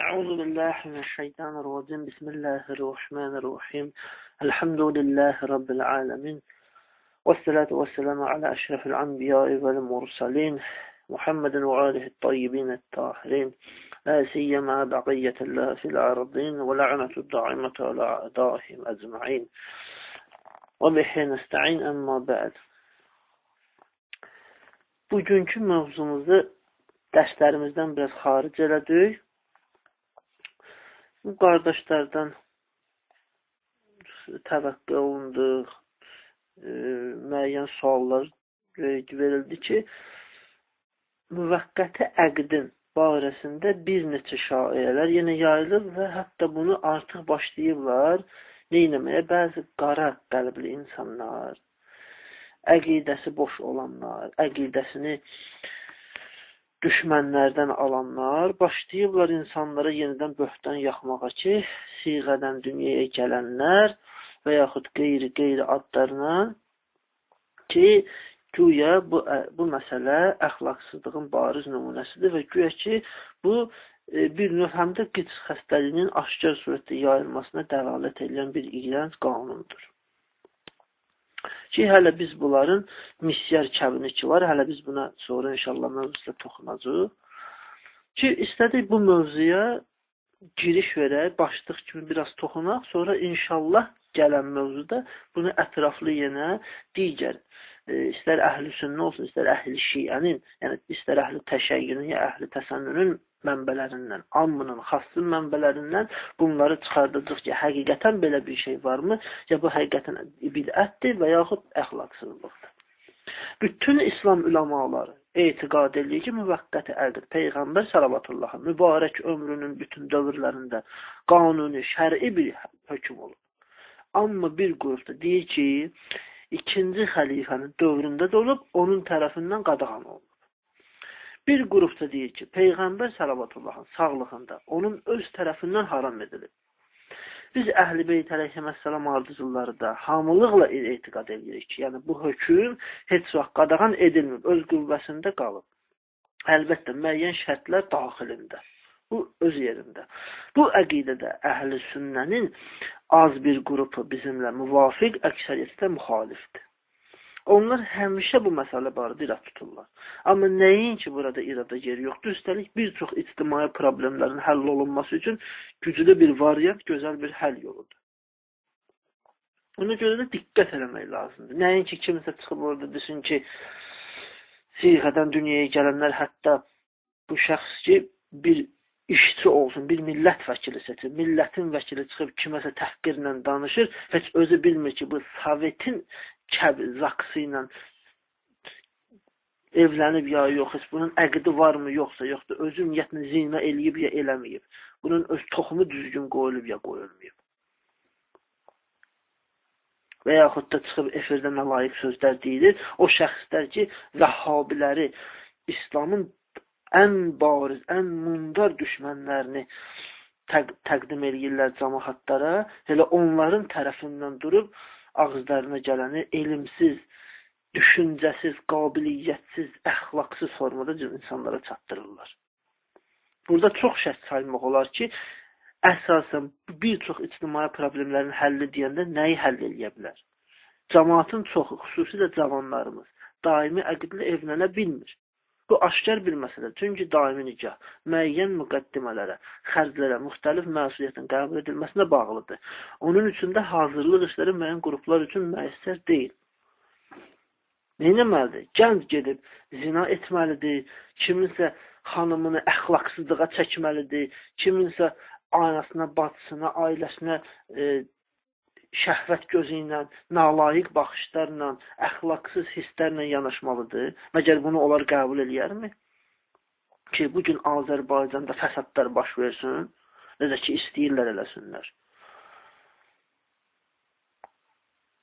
أعوذ بالله من الشيطان الرجيم بسم الله الرحمن الرحيم الحمد لله رب العالمين والصلاة والسلام على أشرف الأنبياء والمرسلين محمد وآله الطيبين الطاهرين لا سيما بقية الله في الأرضين ولعنة الدائمة على أعدائهم أجمعين وبه نستعين أما بعد. Bugünkü mövzumuzu dərslərimizdən biraz xaric elədik. Bu qardaşlardan təvəqqə olunduq, müəyyən suallar verildi ki, müvəqqəti əqdin barəsində bir neçə şaiyələr yenə yayılır və hətta bunu artıq başlayırlar neynəməyə. Bəzi qara qəlbli insanlar, əqidəsi boş olanlar, əqidəsini düşmənlərdən alanlar başlayıblar insanlara yenidən böhtan yaxmağa ki, siğədən dünyaya gələnlər və yaxud qeyri adlarına ki, güya bu məsələ əxlaqsızlığın bariz nümunəsidir və güya ki, bu bir növ həm də qıç xəstəliyinin aşkar surətdə yayılmasına dəlalət edən bir iyrənc qanundur. Ki, hələ biz bunların misyar kəbini ki var, hələ biz buna sonra inşallah mövzusunda toxunacaq. Ki, istədik bu mövzuya giriş verək, başlıq kimi biraz toxunaq, sonra inşallah gələn mövzuda bunu ətraflı yenə digər, istər əhl-i sünnə olsun, istər əhl-i şiənin, yəni istər əhl-i təşəyyünün, ya əhl-i təsənnünün mənbələrindən, ammının, xassın mənbələrindən bunları çıxardacaq ki, həqiqətən belə bir şey varmı, ya bu həqiqətən bidətdir və yaxud əxlaqsızlıqdır. Bütün İslam üləmaları etiqad edir ki, müvəqqəti əqd Peyğəmbər səlavatıllahı mübarək ömrünün bütün dövrlərində qanuni, şəri bir hökm olur. Amma bir qrupda deyir ki, ikinci xəlifənin dövründə də olub, onun tərəfindən qadağan olunub. Bir qrupda deyir ki, Peyğəmbər səlavatıllahın sağlığında onun öz tərəfindən haram edilib. Biz Əhl-i Beyt əleyhissalam ardıcılları da hamılıqla etiqad edirik ki, yəni bu hökm heç vaxt qadağan edilmir, öz qüvvəsində qalıb. Əlbəttə, müəyyən şərtlər daxilində. Bu, öz yerində. Bu əqidədə əhl-i sünnənin az bir qrupu bizimlə müvafiq, əksəriyyətdə müxalifdir. Onlar həmişə bu məsələ barədə irad tuturlar. Amma nəyin ki, burada irada yeri yoxdur, üstəlik bir çox ictimai problemlərin həll olunması üçün güclü bir variant, gözəl bir həll yoludur. Ona görə də diqqət eləmək lazımdır. Nəyin ki, kimsə çıxıb orada desin ki, siğədən dünyaya gələnlər hətta bu şəxs ki, bir işçi olsun, bir millət vəkili seçir, millətin vəkili çıxıb kiməsə təhqirlə danışır, heç özü bilmir ki, bu Sovetin zaqsı ilə evlənib ya yox, heç bunun əqdi varmı yoxsa yoxdur, özü ümumiyyətlə zinə eləyib ya eləməyib, bunun öz toxumu düzgün qoyulub ya qoyulmayıb. Və yaxud da çıxıb efirdə nalayiq sözlər deyilir, o şəxslər ki, vəhhabiləri, İslamın ən bariz, ən mundar düşmənlərini təqdim edirlər cəmaatlara, elə onların tərəfindən durub, ağızlarına gələni elmsiz, düşüncəsiz, qabiliyyətsiz, əxlaqsız formada insanlara çatdırırlar. Burada çox şərt saymaq olar ki, əsasən bir çox ictimai problemlərin həlli deyəndə nəyi həll edə bilər? Cəmaatın çoxu, xüsusilə cavanlarımız, daimi əqdlə evlənə bilmir. Bu aşkar bir məsələ. Çünki daimi nikah müəyyən müqəddimələrə, xərclərə, müxtəlif məsuliyyətin qəbul edilməsinə bağlıdır. Onun üçün də hazırlıq işləri müəyyən qruplar üçün müəssər deyil. Neynəməlidir? Gənc gedib zina etməlidir, kiminsə xanımını əxlaqsızlığa çəkməlidir, kiminsə anasına, bacısına, ailəsinə şəhvət gözü ilə, nalayiq baxışlarla, əxlaqsız hisslərlə yanaşmalıdır. Məgər bunu onlar qəbul edərmi? Ki, bugün Azərbaycanda fəsadlar baş versin, necə ki, istəyirlər eləsinlər.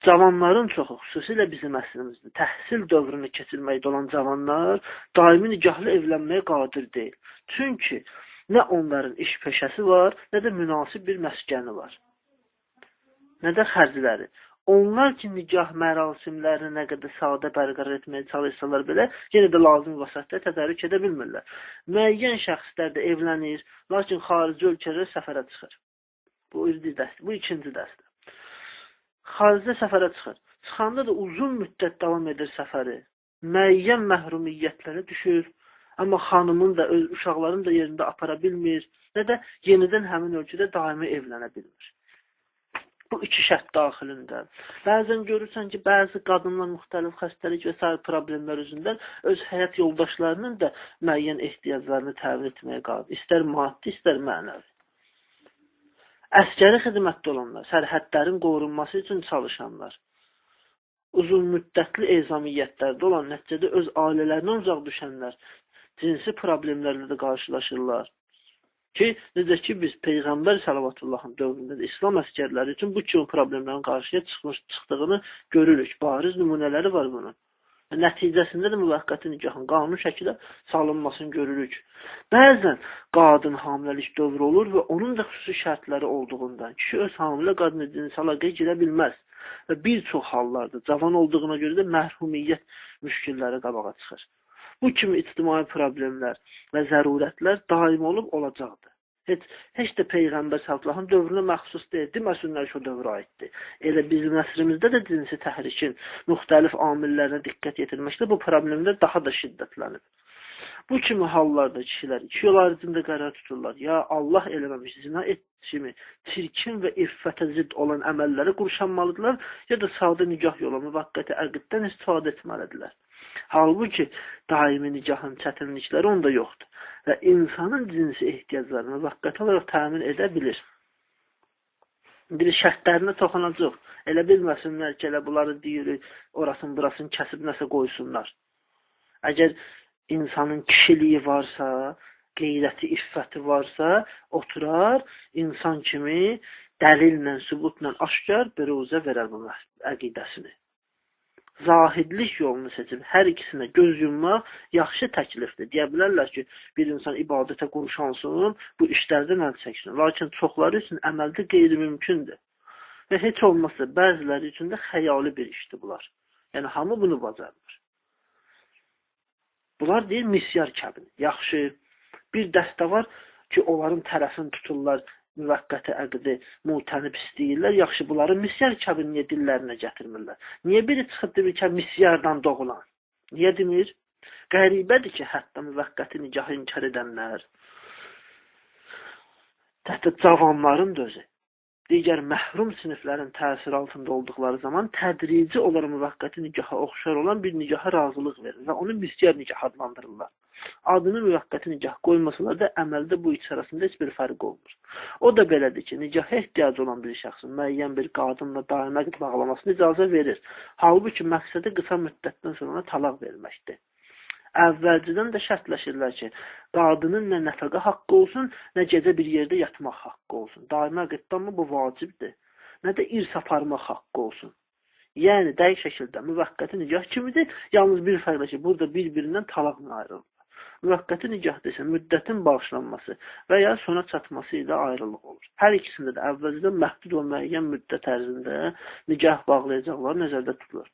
Cavanların çoxu, xüsusilə bizim əsrimizdə, təhsil dövrünü keçirməkdə olan cavanlar daimi nikahlı evlənməyə qadir deyil. Çünki nə onların iş peşəsi var, nə də münasib bir məskəni var. Nə də xərcləri. Onlar ki, nikah mərasimlərini nə qədər sadə bərqərar etməyə çalışsalar belə, yenə də lazım vasitələr tədarük edə bilmirlər. Müəyyən şəxslər də evlənir, lakin xarici ölkələrə səfərə çıxır. Bu ikinci dəstə. Xaricdə səfərə çıxır. Çıxanda da uzun müddət davam edir səfəri. Müəyyən məhrumiyyətlərə düşür. Amma xanımın da, uşaqların da yerində apara bilmir. Nə də yenidən həmin ölkədə daimi evlənə bilmir. Bu iki şərt daxilində. Bəzən görürsən ki, bəzi qadınlar müxtəlif xəstəlik və sair problemlər üzündən öz həyat yoldaşlarının da müəyyən ehtiyaclarını təmin etməyə qadir. İstər maddi, istər mənəvi. Əskəri xidmətdə olanlar, sərhədlərin qorunması üçün çalışanlar, uzun müddətli ezamiyyətlərdə olan, nəticədə öz ailələrindən uzaq düşənlər cinsi problemlərlə də qarşılaşırlar. Ki, necə ki, biz Peyğəmbər Səlavatıllahın dövründə də İslam əskərləri üçün bu kimi problemlərin qarşıya çıxdığını görürük. Bariz nümunələri var bunun. Nəticəsində də müvəqqəti nikahın qanun şəkildə salınmasını görürük. Bəzən qadın hamiləlik dövrü olur və onun da xüsusi şərtləri olduğundan kişi öz hamilə qadını cinsi əlaqəyə girə bilməz. Və bir çox hallarda cavan olduğuna görə də məhrumiyyət müşkilləri qabağa çıxır. Bu kimi ictimai problemlər və zərurətlər daim olub olacaqdır. Heç də Peyğəmbər Səllallahu dövrünə məxsus deyil. Deməsinlər ki, o dövrə aiddir. Elə bizim əsrimizdə də cinsi təhrikin müxtəlif amillərinə diqqət yetirməkdə bu problemlər daha da şiddətlənib. Bu kimi hallarda kişilər iki yol ayrıcında qərar tuturlar. Ya Allah eləməmiş zina kimi çirkin və iffətə zidd olan əməlləri qurşanmalıdırlar, ya da sadə nikah yolu müvəqqəti əqddən istifadə etməlidirlər. Halbuki daimi nikahın çətinlikləri onda yoxdur və insanın cinsi ehtiyaclarını müvəqqəti olaraq təmin edə bilir. Bir şərtlərinə toxunacaq. Elə bilməsinlər ki, elə bunları deyir, orasını burasını kəsib nəsə qoysunlar. Əgər insanın kişiliyi varsa, qeyrəti, iffəti varsa, oturar, insan kimi dəlillə, sübutla aşkar büruzə verər bunlar əqidəsini. Zahidlik yolunu seçib hər ikisinə göz yummaq yaxşı təklifdir. Deyə bilərlər ki, bir insan ibadətə qurşansın, bu işlərdən əl çəksin. Lakin çoxları üçün əməldə qeyri-mümkündür. Və heç olmazsa bəziləri üçün də xəyali bir işdir bunlar. Yəni, hamı bunu bacarmır. Bunlar deyir, misyar kəbini. Yaxşı, bir dəstə var ki, onların tərəfini tuturlar, müvəqqəti əqdi, mutənib istəyirlər. Yaxşı, bunları misyar kəbini dillərinə gətirmirlər. Niyə biri çıxıb demir ki, misyardan doğulan? Niyə demir? Qəribədir ki, hətta müvəqqəti nikahı inkar edənlər, hətta cavanların da özü, digər məhrum siniflərin təsir altında olduqları zaman tədrici olaraq müvəqqəti nikaha oxşar olan bir nikaha razılıq verir və onu misyar nikah adlandırırlar. Adını müvəqqəti nikah qoymasalar da əməldə bu ikisi arasında heç bir fərq olmur. O da belədir ki, nikaha ehtiyacı olan bir şəxsin müəyyən bir qadınla daimə bağlamasına icazə verir. Halbuki məqsədi qısa müddətdən sonra talaq verməkdir. Əvvəlcədən də şərtləşirlər ki, qadının nə nəfəqə haqqı olsun, nə gecə bir yerdə yatmaq haqqı olsun. Daimə qıtdanmı bu vacibdir, nə də irs aparmaq haqqı olsun. Yəni, dəqiq şəkildə müvəqqəti nikah kimidir, yalnız bir fərqlə ki, burada bir-birindən talaqla ayrılır. Müvəqqəti nikah desə, müddətin bağışlanması və ya sona çatması ilə ayrılıq olur. Hər ikisində də əvvəlcədən məhdud və müəyyən müddət ərzində nikah bağlayacaqlar nəzərdə tutulur.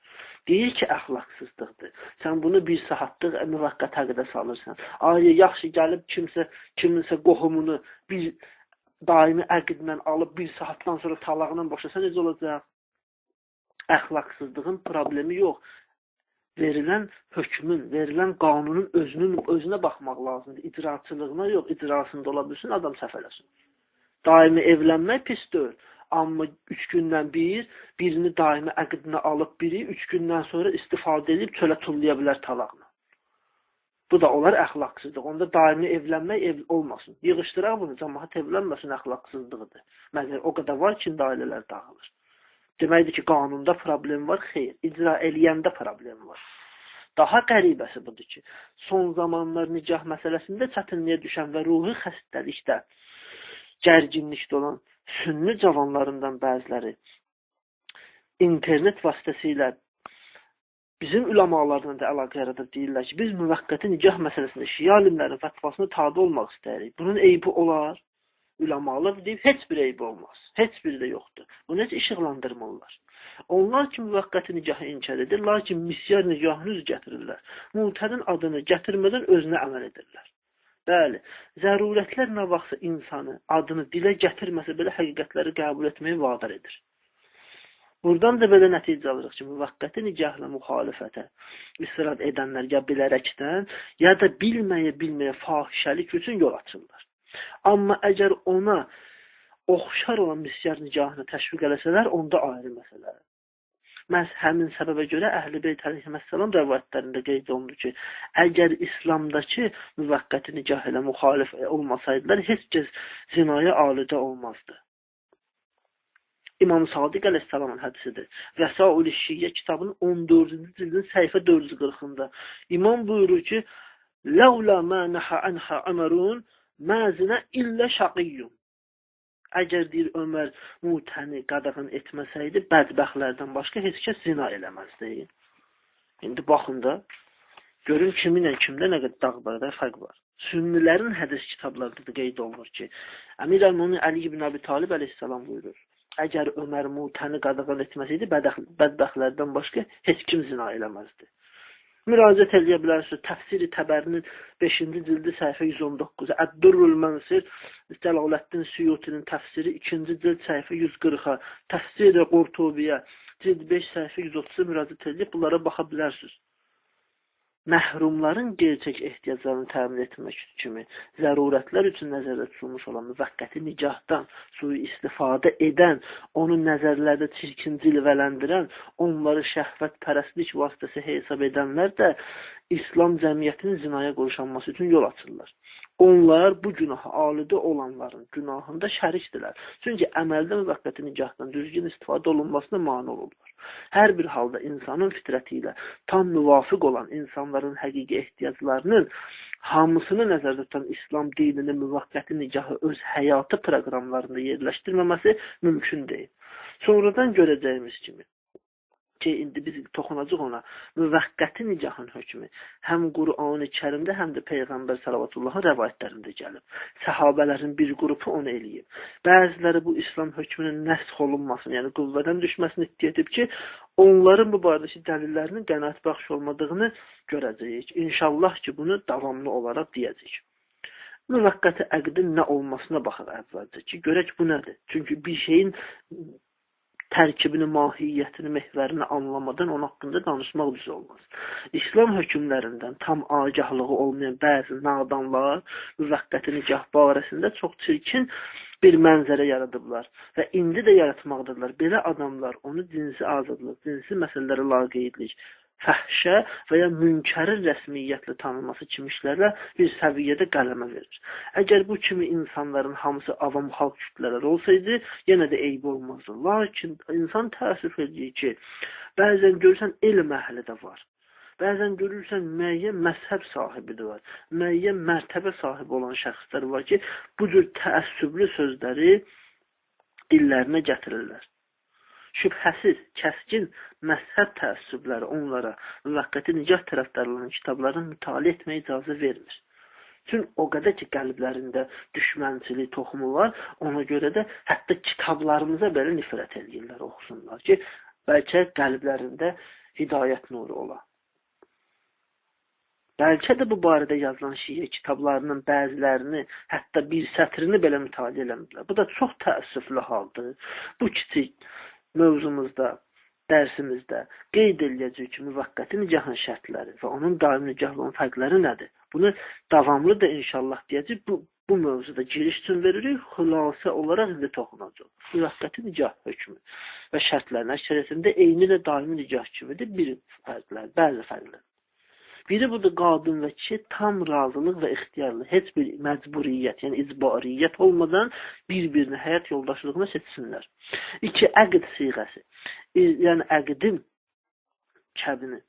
Deyir ki, əxlaqsızlıqdır. Sən bunu bir saatlıq müvəqqət əqdə salırsan. Ay, yaxşı gəlib kiminsə qohumunu bir daimi əqdlə alıb bir saatdan sonra talaqla boşasa necə olacaq? Əxlaqsızlığın problemi yox. Verilən hökmün, verilən qanunun özünə baxmaq lazımdır. İcraçılığına yox, icrasında ola bilsin, adam səhv eləsin. Daimi evlənmək pis deyil. Amma 3 gündən birini daimi əqdinə alıb biri 3 gündən sonra istifadə edib çölə tullaya bilər talaqla. Bu da olar əxlaqsızlıq. Onda daimi evlənmək olmasın. Yığışdıraq bunu, cəmaət evlənməsin əxlaqsızlığıdır. Məgər o qədər var ki, ailələr dağılır. Deməkdir ki, qanunda problem var, xeyr. İcra eləyəndə problem var. Daha qəribəsi budur ki, son zamanlar nikah məsələsində çətinliyə düşən və ruhi xəstəlikdə, gərginlikdə olan sünni cavanlarından bəziləri internet vasitəsilə bizim ülamalarla da əlaqə yaradıb deyirlər ki, biz müvəqqəti nikah məsələsində şia alimlərin fətvasına tabi olmaq istəyirik. Bunun eybi olar. Ülamalar deyib, heç bir eybi olmaz. Heç biri də yoxdur. Bunu heç işıqlandırmırlar. Onlar ki, müvəqqəti nikahı inkar edir, lakin misyar nikahını üz gətirirlər. Mutədin adını gətirmədən özünə əməl edirlər. Bəli, zərurətlər nə vaxtsa insanı adını dilə gətirməsə belə həqiqətləri qəbul etməyi vadar edir. Buradan da belə nəticə alırıq ki, müvəqqəti nikahla müxalifətə israr edənlər ya bilərəkdən, ya da bilməyə fahişəlik üçün yol açırlar. Amma əgər ona oxşar olan misyar nikahını təşviq eləsələr, onda ayrı məsələ. Məhz həmin səbəbə görə Əhl-i Beyt əleyhissalam rəvayətlərində qeyd olundu ki, əgər İslamdakı müvəqqəti nikah ilə müxalif olmasaydılar, heç kəs zinaya aludə olmazdı. İmam Sadiq əleyhissalamın hədisidir. Vəsaül-i Şiyyə kitabının 14-cü cildin səhifə 440-da İmam buyurur ki, Ləvlə mə nəhə ənhə Ömərun məzinə illə şaqiyyum. Əgər deyir Ömər mutəni qadağan etməsəydi, bədbəxtlərdən başqa heç kəs zina eləməzdi. İndi baxın da, görün kiminlə kimdə nə qədər dağ fərq var. Sünnilərin hədis kitablarında da qeyd olunur ki, Əmir əl-Mömin Əli ibn Əbi Talib əleyhissalam buyurur. Əgər Ömər mutəni qadağan etməsəydi, bədbəxtlərdən başqa heç kim zina eləməzdi. Müraciət edə bilərsiniz. Təfsiri Təbərinin 5-ci cildi səhifə 119. Əd-Durrul Mənsir Cəlaləddin Suyutinin təfsiri 2-ci cild səhifə 140-a, Təfsiri Qurtubiyyə cild 5 səhifə 130-a müraciət edib bunlara baxa bilərsiniz. Məhrumların gerçək ehtiyaclarını təmin etmək kimi zərurətlər üçün nəzərdə tutulmuş olan müvəqqəti nikahdan sui-istifadə edən, onu nəzərlərdə çirkin cilvələndirən, onları şəhvət pərəstlik vasitəsi hesab edənlər də İslam cəmiyyətinin zinaya qoşulması üçün yol açırlar. Onlar bu günaha aludə olanların günahında şərikdirlər. Çünki əməldə müvəqqəti nikahdan düzgün istifadə olunmasına mane olurlar. Hər bir halda insanın fitrəti ilə tam müvafiq olan insanların həqiqi ehtiyaclarının hamısını nəzərdə tutan İslam dininin müvəqqəti nikahı öz həyatı proqramlarında yerləşdirməməsi mümkün deyil. Sonradan görəcəyimiz kimi ki, indi biz toxunacaq ona, müvəqqəti nikahın hökmü həm Qur'an-ı Kərimdə, həm də Peyğəmbər sallallahu rəvayətlərində gəlib. Səhabələrin bir qrupu onu eləyib. Bəziləri bu İslam hökmünün nəsx olunmasını, yəni qüvvədən düşməsini iddia edib ki, onların bu barədəki dəlillərinin qənaət bəxş olmadığını görəcəyik. İnşallah ki, bunu davamlı olaraq deyəcəyik. Müvəqqəti əqdin nə olmasına baxır əvvəlcə ki, görək bu nədir? Çünki bir şeyin tərkibini, mahiyyətini, məhvərini anlamadan onun haqqında danışmaq düz olmaz. İslam hökmlərindən tam agahlığı olmayan bəzi nadanlar müvəqqəti nikah barəsində çox çirkin bir mənzərə yaradıblar və indi də yaratmaqdırlar. Belə adamlar onu cinsi azadlıq, cinsi məsələlərə laqeydlik, fəhşə və ya münkərin rəsmiyyətlə tanınması kimi işlərlə bir səviyyədə qələmə verir. Əgər bu kimi insanların hamısı avam xalq kütlələri olsaydı, yenə də eyb olmazdı. Lakin insan təəssüf edir ki, bəzən görürsən elm əhli də var. Bəzən görürsən müəyyən məzhəb sahibi də var. Müəyyən mərtəbə sahibi olan şəxslər var ki, bu cür təəssüblü sözləri dillərinə gətirirlər. Şübhəsiz, kəskin məzhəb təəssübləri onlara müvəqqəti nikah tərəfdarlarının kitablarını mütaliə etməyə icazə vermir. Çünki o qədər ki, qəlblərində düşmənçilik toxumu var, ona görə də hətta kitablarımıza belə nifrət edirlər, oxusunlar ki, bəlkə qəlblərində hidayət nuru ola. Bəlkə də bu barədə yazılan şiə kitablarının bəzilərini, hətta bir sətrini belə mütaliə eləmirlər. Bu da çox təəssüflü haldır. Bu kiçik mövzumuzda, dərsimizdə qeyd ediləcək ki, müvəqqəti nikahın şərtləri və onun daimi nikahlı olan fərqləri nədir? Bunu davamlı da inşallah deyəcək. Bu mövzuda giriş üçün veririk, xülasə olaraq indi toxunacaq. Müvəqqəti nikah hökmü və şərtlərin əksəriyyətində eyni ilə daimi nikah kimidir, bəzi fərqlər. Biri budur, qadın və kişi tam razılıq və ixtiyarlı, heç bir məcburiyyət, yəni icbariyyət olmadan bir-birini həyat yoldaşlığına seçsinlər. 2. Əqd siğəsi, yəni əqdin kəbini,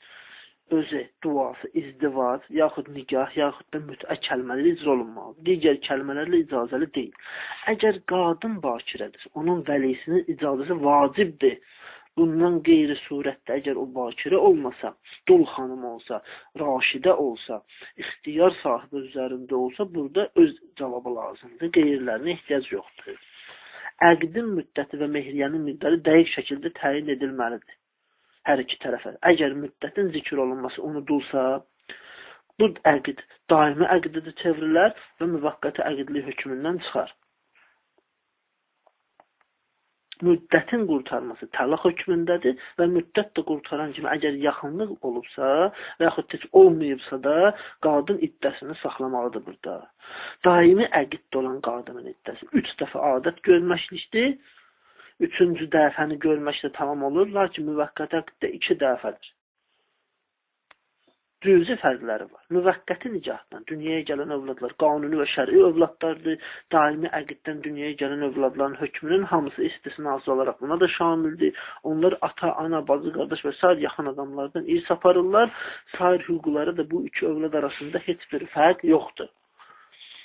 özü, duası, izdivac, yaxud nikah, yaxud da mütə kəlmələri icra olunmalıdır. Digər kəlmələrlə icazəli deyil. Əgər qadın bakirədir, onun vəlisinin icazəsi vacibdir. Bundan qeyri surətdə, əgər o bakirə olmasa, dul xanım olsa, raşidə olsa, ixtiyar sahibi üzərində olsa, burada öz cavabı lazımdır. Qeyrilərinə ehtiyac yoxdur. əqdin müddəti və mehriyyənin miqdarı dəqiq şəkildə təyin edilməlidir hər iki tərəfə. Əgər müddətin zikr olunması unudulsa, bu əqd daimi əqdidir çevrilər və müvəqqəti əqdlik hökmündən çıxar. Müddətin qurtarması təlaq hökmündədir və müddət də qurtaran kimi əgər yaxınlıq olubsa və yaxud heç olmayıbsa da qadın iddəsini saxlamalıdır burada. Daimi əqddə olan qadının iddəsi 3 dəfə adət görməklikdir. 3-cü dəfəni görməklə tamam olur, lakin müvəqqəti əqddə 2 dəfədir. Cüzi fərqləri var. Müvəqqəti nicahdan dünyaya gələn övladlar qanuni və şəri övladlardır. Daimi əqddən dünyaya gələn övladların hökmünün hamısı istisnası olaraq buna da şamildir. Onlar ata, ana, bacı, qardaş və sair yaxın adamlardan irs aparırlar. Sair hüquqları da bu iki övlad arasında heç bir fərq yoxdur.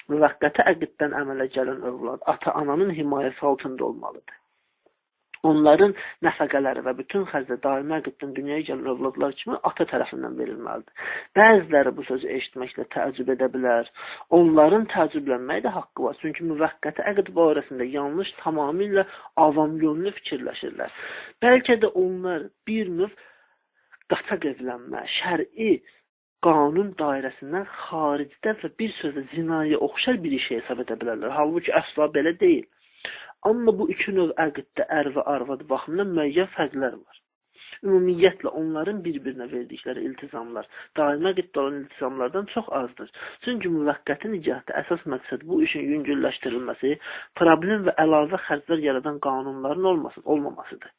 Müvəqqəti əqddən əmələ gələn övlad ata-ananın himayəsi altında olmalıdır. Onların nəfəqələri və bütün xərclər daimi əqddən dünyaya gələn övladlar kimi ata tərəfindən verilməlidir. Bəziləri bu sözü eşitməklə təəccüb edə bilər. Onların təəccüblənməyə də haqqı var. Çünki müvəqqəti əqd barəsində yanlış tamamilə avam yönlü fikirləşirlər. Bəlkə də onlar bir növ qaçaq evlənmə, şəri qanun dairəsindən xaricdə və bir sözlə zinaya oxşar bir işə hesab edə bilərlər. Halbuki əsla belə deyil. Amma bu iki növ əqddə ər və arvad baxımından müəyyən fərqlər var. Ümumiyyətlə onların bir-birinə verdikləri iltizamlar daimi əqddə olan iltizamlardan çox azdır. Çünki müvəqqəti nicahda əsas məqsəd bu işin yüngülləşdirilməsi, problem və əlavə xərclər yaradan qanunların olmamasıdır.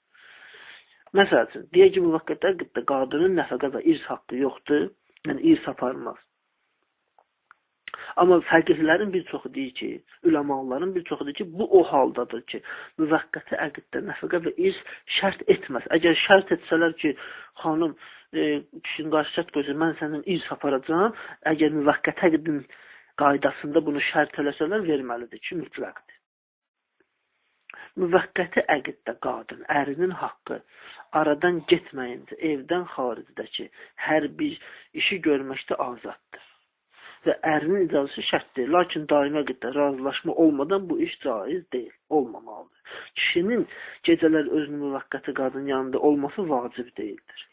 Məsəl üçün, deyək ki, müvəqqəti əqddə qadının nəfəqə və irs haqqı yoxdur, yəni irs aparmaz. Amma fəqihlərin bir çoxu deyir ki, üləmaların bir çoxu deyir ki, bu o haldadır ki, müvəqqəti əqddə nəfəqə və irs şərt etməz. Əgər şərt etsələr ki, xanım, kişinin qarşı şərt qoysa, mən sənin irs aparacağım, əgər müvəqqəti əqdin qaydasında bunu şərt eləsələr, verməlidir ki, mütləqdir. Müvəqqəti əqddə qadın, ərinin haqqı aradan getməyincə, evdən xaricdəki hər bir işi görməkdə azaddır. Və ərinin icazəsi şərtdir. Lakin daimi əqddə razılaşma olmadan bu iş caiz deyil, olmamalıdır. Kişinin gecələr özünün müvəqqəti qadın yanında olması vacib deyildir.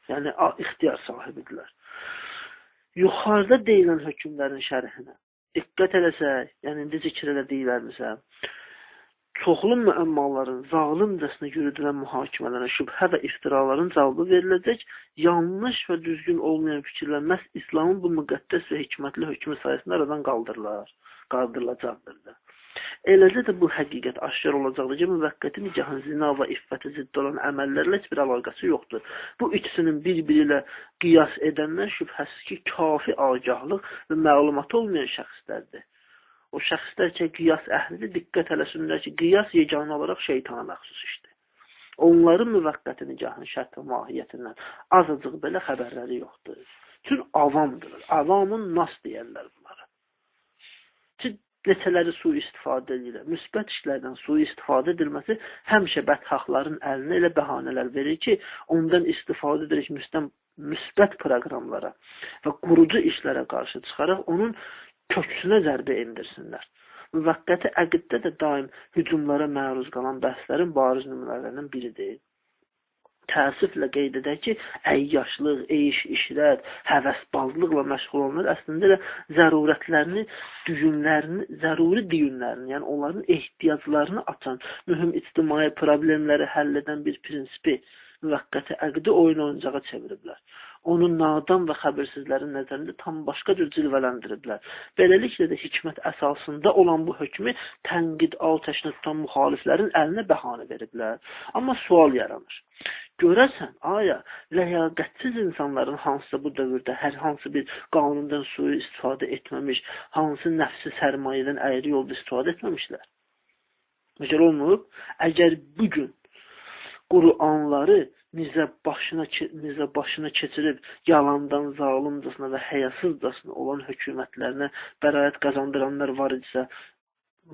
Yəni, ixtiyar sahibidirlər. Yuxarıda deyilən hökmlərin şərhinə diqqət eləsək, yəni indi zikr elədiklərimizə, çoxlu müəmmaların zalımcasına yürüdülən mühakimələrin, şübhə və iftiraların cavabı veriləcək, yanlış və düzgün olmayan fikirlər məhz İslamın bu müqəddəs və hikmətli hökmü sayəsində aradan qaldırılacaqdır da. Eləcə də bu həqiqət aşkar olacaqdır ki, müvəqqəti nicahın zina və iffətə zidd olan əməllərlə heç bir əlaqəsi yoxdur. Bu ikisinin bir-biri ilə qiyas edənlər şübhəsiz ki, kafi agahlıq və məlumatı olmayan şəxslərdir. O şəxslər ki, qiyas əhlidir, diqqət eləsinlər ki, qiyas yeganə olaraq şeytana məxsus işdir. Onların müvəqqəti nicahın şərt və mahiyyətindən azacıq belə xəbərləri yoxdur. Çünki avamdırlar. Avamın nas deyərlər bunlara. Ki, neçələri sui-istifadə edirlər. Müsbət işlərdən sui-istifadə edilməsi həmişə bədxahların əlinə elə bəhanələr verir ki, ondan istifadə edərək müsbət proqramlara və qurucu işlərə qarşı çıxaraq onun köksünə zərbə endirsinlər. Müvəqqəti əqddə də daim hücumlara məruz qalan bəhslərin bariz nümunələrindən biridir. Təəssüflə qeyd edək ki, əyyaşlıq, eyş-işrət, həvəsbazlıqla məşğul olanlar əslində zəruri düyünlərini, yəni onların ehtiyaclarını açan, mühüm ictimai problemləri həll edən bir prinsipi müvəqqəti əqdi oyun oyuncağa çeviriblər. Onu nadan və xəbirsizlərin nəzərində tam başqa cür cilvələndiriblər. Beləliklə də hikmət əsasında olan bu hökmü tənqid atəşinə tutan müxaliflərin əlinə bəhanə veriblər. Amma sual yaranır. Görəsən, aya, ləyaqətsiz insanların hansısa bu dövrdə hər hansı bir qanundan suyu istifadə etməmiş, hansı nəfsi sərmayədən əyri yolda istifadə etməmişlər? Məgər olmayıb? Əgər bugün Qur'anları nizə başına keçirib yalandan, zalımcasına və həyasızcasına olan hökumətlərinə bəraət qazandıranlar var idisə,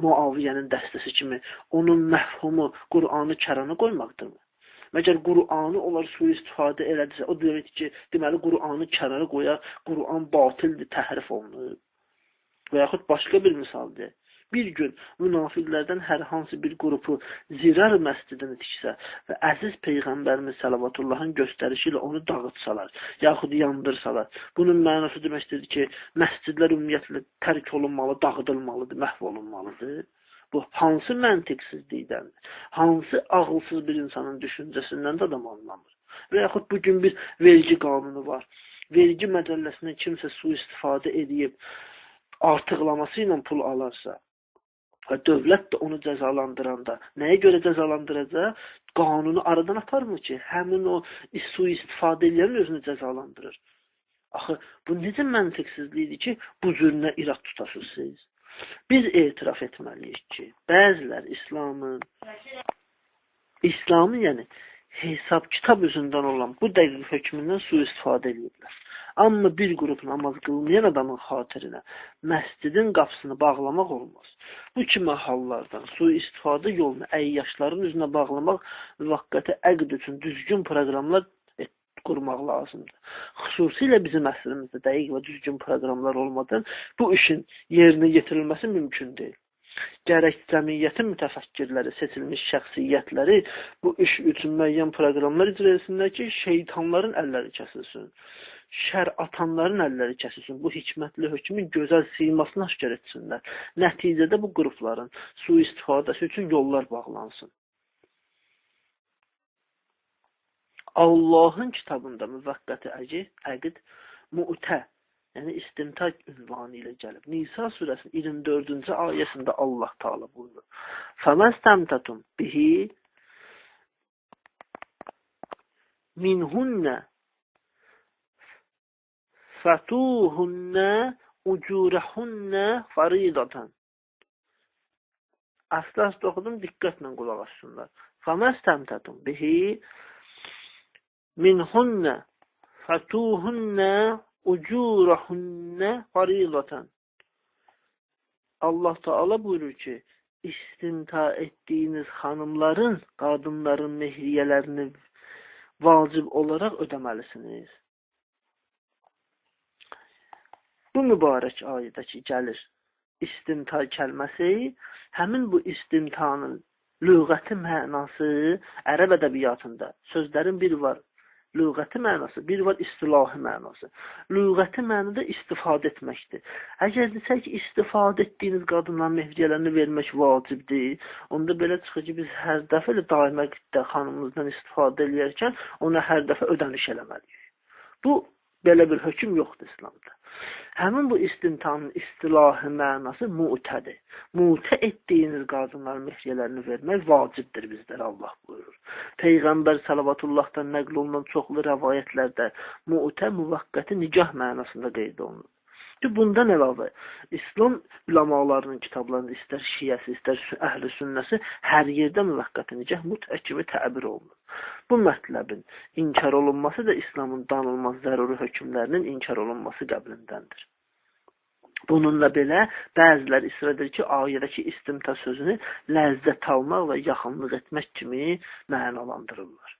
Muaviyyənin dəstəsi kimi onun məfhumu Qur'anı kərana qoymaqdırmı? Məgər Qur'anı onlar sui-istifadə elədirsə, o deməkdir ki, deməli Qur'anı kənara qoyaq, Qur'an batildir, təhrif olunur. Və yaxud başqa bir misaldır. bir gün münafiqlərdən hər hansı bir qrupu zirar məscidini tiksə və əziz Peyğəmbərimiz Səlavatıllahın göstərişi ilə onu dağıtsalar, yaxud yandırsalar, bunun mənası deməkdir ki, məscidlər ümumiyyətlə tərk olunmalı, dağıdılmalıdır, məhv olunmalıdır. Bu hansı məntiqsizlikdəndir, hansı ağılsız bir insanın düşüncəsindən də adam anlamır. Və yaxud bugün bir vergi qanunu var. Vergi məcəlləsindən kimsə sui-istifadə edib, artıqlaması ilə pul alarsa və dövlət də onu cəzalandıranda nəyə görə cəzalandıracaq? Qanunu aradan atarmı ki, həmin o sui-istifadə edən özünü cəzalandırır? Axı, bu necə məntiqsizlikdir ki, bu cürünə irad tutasınız siz? Biz etiraf etməliyik ki, bəzilər İslamın yəni hesab kitab üzündən olan bu dəqiq hökmündən sui-istifadə edirlər. Amma bir qrup namaz qılmayan adamın xatirinə məscidin qapısını bağlamaq olmaz. Bu kimi hallardan sui-istifadə yolunu əyyaşların üzünə bağlamaq müvəqqəti əqd üçün düzgün proqramlar qurmaq lazımdır. Xüsusilə bizim əsrimizdə dəqiq və düzgün proqramlar olmadan bu işin yerinə yetirilməsi mümkün deyil. Gərək cəmiyyətin mütəfəkkirləri, seçilmiş şəxsiyyətləri bu iş üçün müəyyən proqramlar icra etsinlər ki, şeytanların əlləri kəsilsin, şər atanların əlləri kəsilsin, bu hikmətli hökmün gözəl simasını aşkar etsinlər. Nəticədə bu qrupların sui-istifadəsi üçün yollar bağlansın. Allahın kitabında müvəqqəti əqd mu'tə, yəni istimtaq ünvanı ilə gəlib. Nisa surəsinin 24-cü ayəsində Allah Taala buyurur. Fəməstəmtətum bihi minhunnə fətuhunnə ucurəhunnə faridatan. Aslı oxudum, diqqətlə qulaq assınlar. Fəməstəmtətum bihi minhunnə fətuhunnə ucurəhunnə faridatan. Allah Taala buyurur ki, istimta etdiyiniz xanımların, qadınların mehriyələrini vacib olaraq ödəməlisiniz. Bu mübarək ayədəki gəlir istimta kəlməsi, həmin bu istimtanın lüğəti mənası ərəb ədəbiyyatında sözlərin biri var lüğəti mənası, bir var istilahi mənası. Lüğəti mənada istifadə etməkdir. Əgər desək ki, istifadə etdiyiniz qadınların mehriyələrini vermək vacibdir, onda belə çıxır ki, biz hər dəfə daimə qiddə xanımımızdan istifadə edərkən ona hər dəfə ödəniş eləməliyik. Bu, belə bir hökm yoxdur İslamda. Həmin bu istimtanın istilahi mənası mu'tədir. Mu'tə etdiyiniz qadınların mehriyələrini vermək vacibdir bizlərə, Allah buyurur. Peyğəmbər Səlavatıllahdan nəql olunan çoxlu rəvayətlərdə mu'tə müvəqqəti nikah mənasında qeyd olunur. Bundan əlavə, İslam ulamalarının kitablarında istər şiəsi, istər əhl-i sünnəsi hər yerdə müvəqqəti nikah mutə kimi təbir olunur. Bu mətləbin inkar olunması da İslamın danılmaz zəruri hökmlərinin inkar olunması qəblindəndir. Bununla belə, bəzilər israr edir ki, ayədəki istimta sözünü ləzzət almaq və yaxınlıq etmək kimi mənalandırırlar.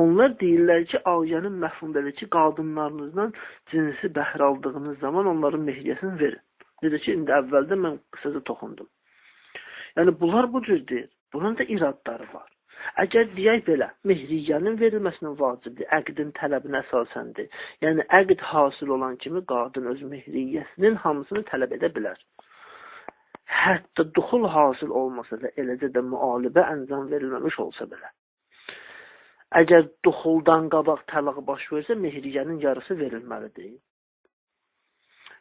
Onlar deyirlər ki, ayənin məfhumdadır ki, qadınlarınızdan cinsi bəhr aldığınız zaman onların mehriyəsini verin. Necə ki, indi əvvəldə mən qısaca toxundum. Yəni, bunlar bu cür deyir. Bunun da iradları var. Əgər deyək belə, mehriyənin verilməsinin vacibdir, əqdin tələbinə əsasəndir. Yəni, əqd hasil olan kimi qadın öz mehriyəsinin hamısını tələb edə bilər. Hətta duxul hasil olmasa da, eləcə də müalibə əncam verilməmiş olsa belə. Əgər duxuldan qabaq tələq baş versə, mehriyənin yarısı verilməlidir.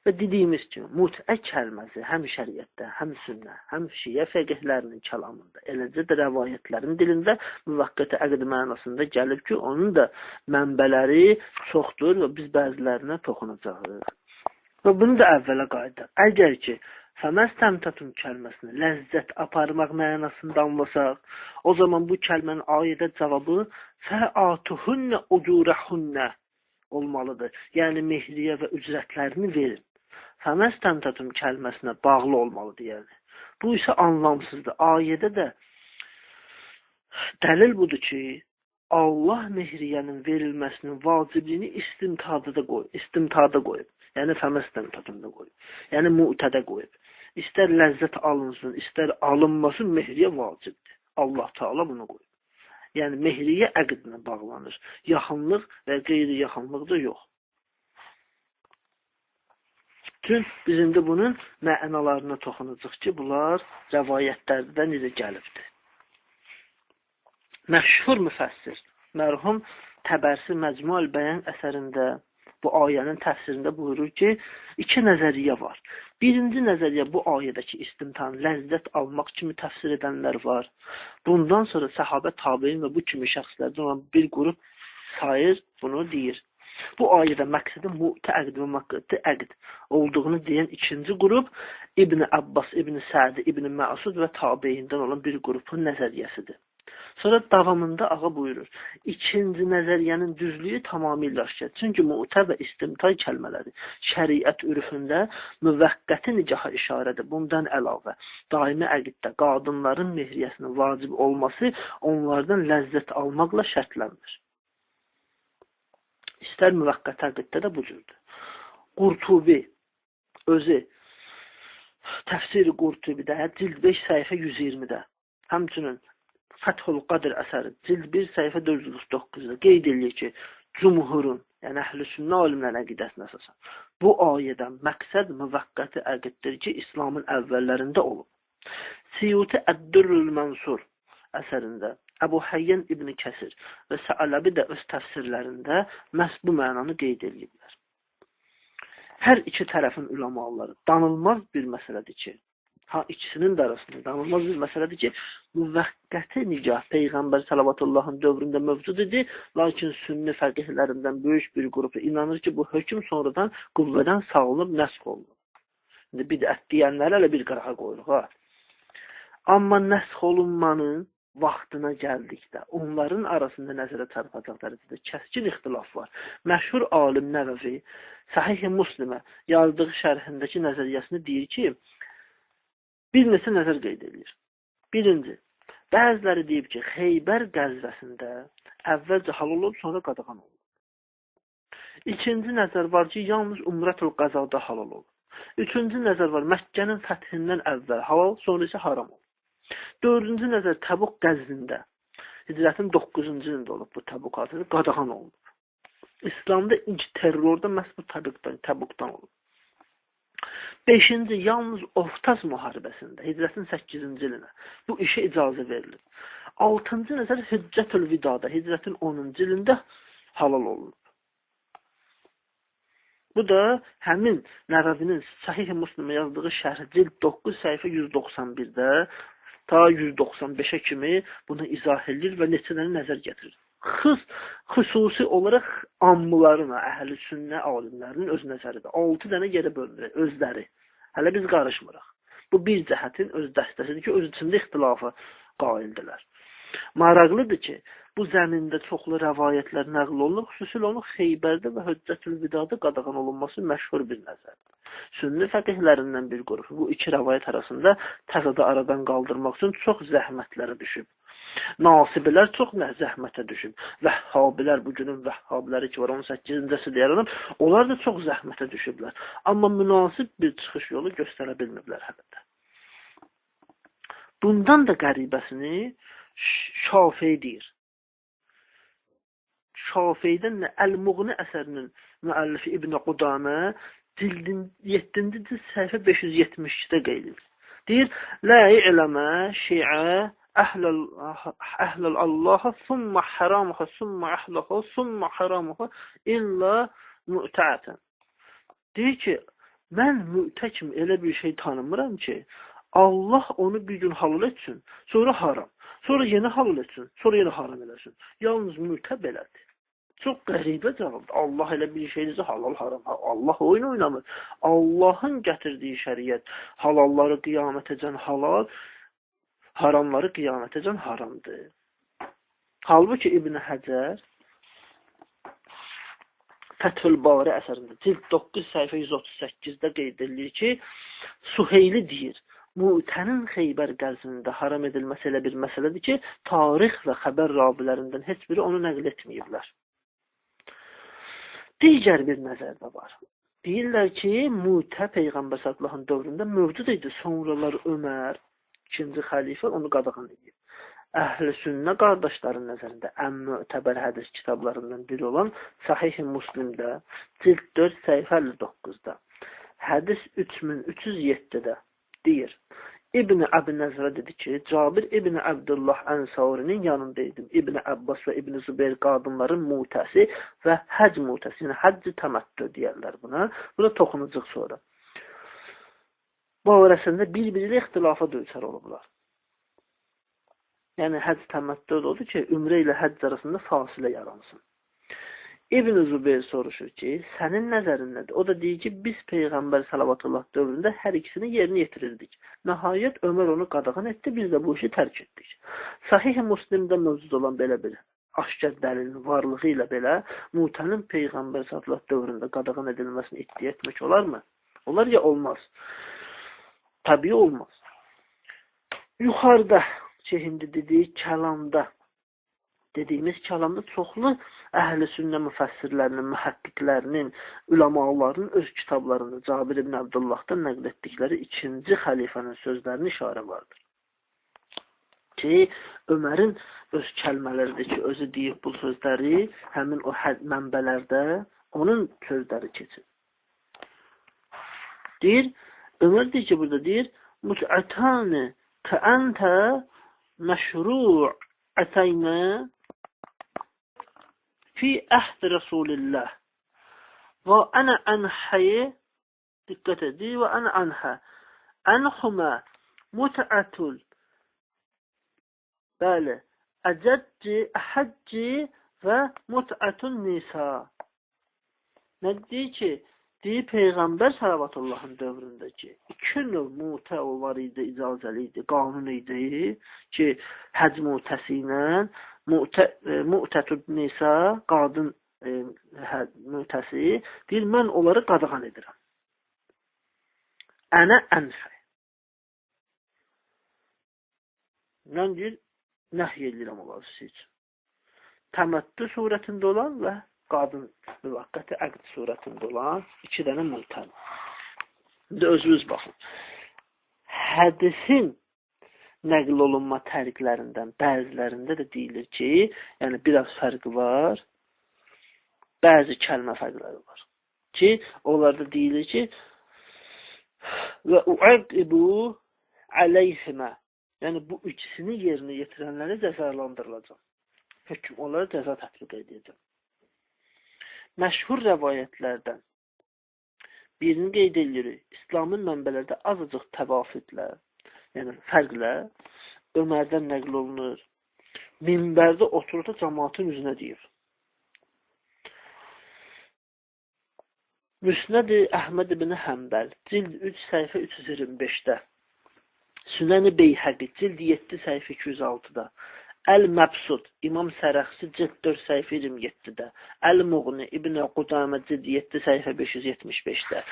Və dediyimiz kimi, mutə kəlməsi həm şəriətdə, həm sünnə, həm şiə fəqihlərinin kəlamında, eləcə də rəvayətlərin dilində müvəqqəti əqd mənasında gəlib ki, onun da mənbələri çoxdur və biz bəzilərinə toxunacağıq. Və bunu da əvvələ qayıdaq. Əgər ki, fəməstəmtətun kəlməsini ləzzət aparmaq mənasında anlasaq, o zaman bu kəlmənin ayədə cavabı fəatuhunnə ucurəhunnə olmalıdır. Yəni, mehriyə və ücrətlərini verin. Fəməstəmtətun kəlməsinə bağlı olmalıdır. Yəni. Bu isə anlamsızdır. Ayədə də dəlil budur ki, Allah mehriyənin verilməsinin vacibliyini istimtada qoyub. Yəni, fəməstəmtətunda qoyub. Yəni, mu'tədə qoyub. İstər ləzzət alınsın, istər alınmasın, mehriyə vacibdir. Allah Taala bunu qoyur. Yəni mehriyə əqdlə bağlanır. Yaxınlıq və qeyri-yaxınlıq da yox. Bütün biz indi bunun mənalarına toxunacaq ki, bunlar rəvayətlərdə necə gəlibdir. Məşhur müfəssir, mərhum Təbərsi Məcmuəl Bəyan əsərində bu ayənin təfsirində buyurur ki, iki nəzəriyyə var. Birinci nəzəriyyə bu ayədəki istimtan, ləzzət almaq kimi təfsir edənlər var. Bundan sonra səhabə tabiin və bu kimi şəxslərdən olan bir qrup sayır bunu deyir. Bu ayədə məqsədi mu'tə əqd və məqsədi əqd olduğunu deyən ikinci qrup İbn Abbas, İbn Səd, İbn Məsud və tabiindən olan bir qrupun nəzəriyyəsidir. Sonra davamında ağa buyurur. İkinci nəzəriyyənin düzlüyü tamamilə aşkar. Çünki mu'tə və istimta kəlmələri şəriət ürfündə müvəqqəti nicaha işarədir. Bundan əlavə, daimi əqiddə qadınların mehriyəsinin vacib olması onlardan ləzzət almaqla şərtlənir. İstər müvəqqəti əqiddə də bu cürdür. Qurtubi özü təfsiri Qurtubidə cild 5 səhifə 120-də, həmçinin Fəthul Qadr əsəri cild 1 səhifə 449-da qeyd edir ki, cumhurun, yəni əhl-i-sünnə alimlərin əqidəsinə əsasən bu ayədən məqsəd müvəqqəti əqiddir ki, İslamın əvvəllərində olub. Siyuti Əd-Durrul Mənsur əsərində Əbu Həyyan İbn Kəsir və Səələbi də öz təfsirlərində məhz bu mənanı qeyd edirlər. Hər iki tərəfin ulamaları danılmaz bir məsələdir ki, ikisinin də arasında danılmaz bir məsələdir ki, müvəqqəti nikah Peyğəmbər sallallahu dövründə mövcud idi, lakin sünni fəqihlərindən böyük bir qrupu inanır ki, bu hökm sonradan qüvvədən sağlanıb nəsx olunur. İndi bidət deyənlərə elə bir qırağa qoyuruq, ha. Amma nəsx olunmanın vaxtına gəldikdə onların arasında nəzərə çarpacaq dərəcədə kəskin ixtilaf var. Məşhur alim Nəvəvi Sahih-i Müslimə yazdığı şərhindəki nəzəriyyəsini deyir ki, bir neçə nəzər qeyd edilir. Birinci, bəziləri deyib ki, Xeybər qəzvəsində əvvəlcə halal olub, sonra qadağan olub. İkinci nəzər var ki, yalnız Umrətul Qəzada halal olub. Üçüncü nəzər var, Məkkənin fəthindən əvvəl halal, sonra isə haram olub. Dördüncü nəzər Təbuq qəzvində, Hicrətin 9-cu ilində olub bu Təbuq adı, qadağan olub. İslamda ilk terrorda məhz bu Təbuqdan olub. Beşinci, yalnız Oftaz müharibəsində, Hicrətin 8-ci ilinə bu işə icazə verilir. Altıncı nəzər Hüccətül Vidada, Hicrətin 10-cu ilində halal olunub. Bu da həmin Nəvəvinin Sahih-i Müslimə yazdığı şərh cild 9 səhifə 191-də ta 195-ə kimi bunu izah edir və neçələri nəzər gətirir. Xüsusi olaraq ammılarına, əhl-i sünnə alimlərinin öz nəzəridir. 6 dənə yerə bölünür, özləri. Hələ biz qarışmırıq. Bu bir cəhətin öz dəstəsidir ki, öz içində ixtilafa qaildirlər. Maraqlıdır ki, bu zəmində çoxlu rəvayətlər nəql olunur, xüsusilə onun Xeybərdə və Hüccətül Vidada qadağan olunması məşhur bir nəzərdir. Sünni fəqihlərindən bir qrupu bu iki rəvayət arasında təzədə aradan qaldırmaq üçün çox zəhmətlərə düşüb. Nasibilər çox zəhmətə düşüb. Vəhhabilər, bugünün vəhhabiləri ki var, 18-ci deyərəm, onlar da çox zəhmətə düşüblər. Amma münasib bir çıxış yolu göstərə bilmiblər hələ də. Bundan da qəribəsini Şafii deyir. Şafii'dən Əl-Muğni əsərinin müəllifi İbn Qudamə cildin 7-ci cild səhifə 572-də qeyd edir. Deyir: "La i'ləmə şi'a əhlul Allah'a summa haramuha summa ahluhu summa haramuha illa mu'ta'atan." Deyir ki, mən mü'tə kimi elə bir şey tanımıram ki, Allah onu bir gün halal etsin, sonra haram, sonra yeni halal etsin, sonra yeni haram eləsin. Yalnız mü'tə belədir. Çox qəribə cavabdır. Allah elə bir şeydir halal, haram. Allah oyun oynamır. Allahın gətirdiyi şəriət halalları qiyamətəcən halal, haramları qiyamətəcən haramdır. Halbuki İbn Həcər Fəthül Bari əsərində cild 9 səhifə 138-də qeyd edilir ki, Suheyli deyir, Mu'tənin Xeybər qəzvində haram edilməsi elə bir məsələdir ki, tarix və xəbər ravilərindən heç biri onu nəql etməyiblər. Digər bir nəzər də var. Deyirlər ki, Mutə Peyğəmbər sallallahu dövründə mövcud idi. Sonralar Ömər, ikinci xəlifə onu qadağan edir. Əhl-i sünnə qardaşların nəzərində ən mötəbər hədis kitablarından biri olan Sahih-i Müslimdə, cild 4, səhifə 59-da, hədis 3307-də deyir. İbn Əbi Nəzrə dedi ki, Cabir İbn Əbdullah Ənsarinin yanındaydım. İbn Abbas və İbn Zübeyr qadınların mutəsi və həc mutəsi, yəni həcc-i təməttü deyərlər buna. Buna toxunacaq sonra. Bu arasında bir-biri ilə ixtilafa düçar olublar. Yəni həcc təməttü odur ki, ümrə ilə həcc arasında fasilə yaransın. İbn Zübeyr soruşur ki, sənin nəzərin nədir? O da deyir ki, biz Peyğəmbər sallallahu dövründə hər ikisini yerinə yetirirdik. Nəhayət Ömər onu qadağan etdi, biz də bu işi tərk etdik. Sahih-i Müslimdə mövcud olan belə bir aşkar dəlilin varlığı ilə belə Mutənin Peyğəmbər sallallahu dövründə qadağan edilməsini iddia etmək olarmı? Olar ya olmaz. Təbii olmaz. Yuxarıda şimdi dediği kəlamda, dediyimiz kəlamda çoxlu əhl-i sünnə müfəssirlərinin, mühəqqqiqlərinin, ulamaların öz kitablarında Cabir ibn Abdullah'dan nəql etdikləri ikinci xəlifənin sözlərini işarə vardır. Ki, Ömərin öz kəlmələridir ki, özü deyib bu sözləri, həmin o mənbələrdə onun sözləri keçir. Deyir, Ömər deyir ki, burada deyir, mut'atani kəəntə məşru'ətəynə fi əhd Rasulillah və ənə ənhəyə diqqət edir və ənə ənhə ənhümə mut'atul bəli əhəcci və mut'atun nisa. Nə deyir ki, deyir Peyğəmbər sallallahu dövründəki iki növ mutə var idi, icazəli idi, qanun idi ki, həc mutəsi ilə mu'tətud nisa, qadın mutəsi, deyir, mən onları qadağan edirəm. Ənə ənfə. Mən deyir, nəhy edirəm onları siz üçün. Təməttü surətində olan və qadın müvəqqəti əqd surətində olan iki dənə mutən. İndi özünüz baxın. Hədisin nəql olunma təriklərindən bəzilərində də deyilir ki, yəni biraz fərqi var, bəzi kəlmə fərqləri var. Ki, onlarda deyilir ki, və uəqibu əleyhimə, yəni bu ikisini yerinə yetirənləri cəzalandırılacaq. Hökm onlara cəza tətbiq edəcək. Məşhur rəvayətlərdən birini qeyd edirik. İslamın mənbələrdə azıcıq təvafutlə, yəni fərqlə Ömərdən nəql olunur. Minbərdə otururda cəmaatın üzünə deyir. Müsnəd-i Əhməd ibn Həmbəl, cild 3, səhifə 325-də. Sünən-i Beyhəqi, cild 7, səhifə 206-da. Əl-Məbsud, İmam Sərəxsi, cild 4, səhifə 27-də. Əl-Muğni, İbn Qudamə, cild 7, səhifə 575-də.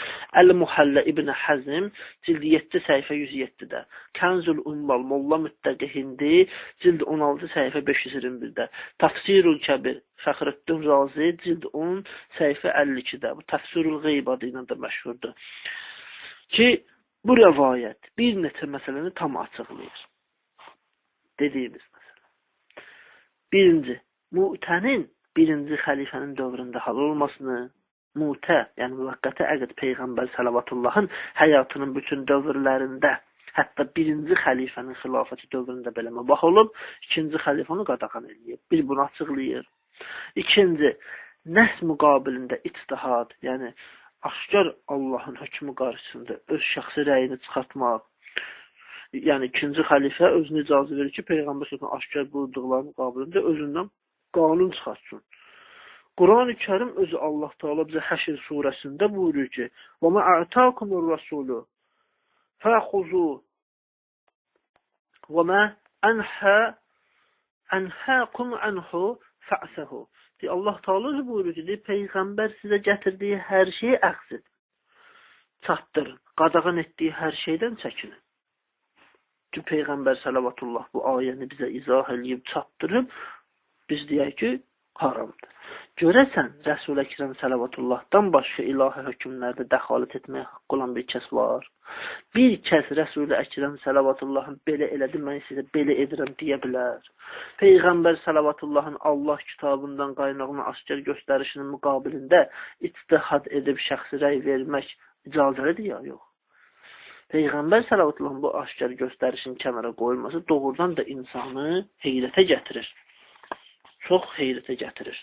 Əl-Muhəllə, İbn Həzm, cild 7, səhifə 107-də. Kənzul Ummel, Molla Müttəqi Hindi, cild 16, səhifə 521-də. Təfsirul Kəbir, Fəxrəddin Razi, cild 10, səhifə 52-də. Bu Təfsirul Qeyb adı ilə də məşhurdur. Ki, bu rəvayət bir neçə məsələni tam açıqlayır. Dediyimiz məsələ. Birinci, Mutənin birinci xəlifənin dövründə hal olmasını, Mutə, yəni müvəqqəti əqd Peyğəmbər salavatıllahın həyatının bütün dövrlərində, hətta birinci xəlifənin xilafəti dövründə belə mübah olub, ikinci xəlifəni qadağan edir. Bir, bunu açıqlayır. İkinci, nəs müqabilində ictihad, yəni aşkar Allahın hökmü qarşısında öz şəxsi rəyini çıxartmaq. Yəni ikinci xəlifə özünə icazə verir ki, Peyğəmbər sallallahu aşkar buyurduqlarının müqabilində özündən qanun çıxartsın. Quran-ı Kərim özü Allah Teala bizə Həşr surəsində buyurur ki: "Və mə a'takumur rasulu fəxuzu və mə anhaakum anhu fa'suhu." Allah Teala özü buyurur ki, Peyğəmbər sizə gətirdiyi hər şeyi əxz edin. Çatdırın. Qadağan etdiyi hər şeydən çəkinin. Ki, Peyğəmbər salavatullah bu ayəni bizə izah edib, çatdırıb, biz deyək ki, haramdır. Görəsən, Rəsul-i Əkrəm Səlavatıllahdan başqa ilahi hökmlərdə dəxalət etməyə haqqı olan bir kəs var. Bir kəs Rəsul-i Əkrəm Səlavatıllahın belə elədi, mən sizə belə edirəm deyə bilər. Peyğəmbər Səlavatıllahın Allah kitabından qaynağına aşkar göstərişinin müqabilində ictihad edib şəxsi rəy vermək icazəlidir ya, yox. Peyğəmbər Səlavatıllahın bu aşkar göstərişin kənara qoyulması doğrudan da insanı heyrətə gətirir. Çox heyrətə gətirir.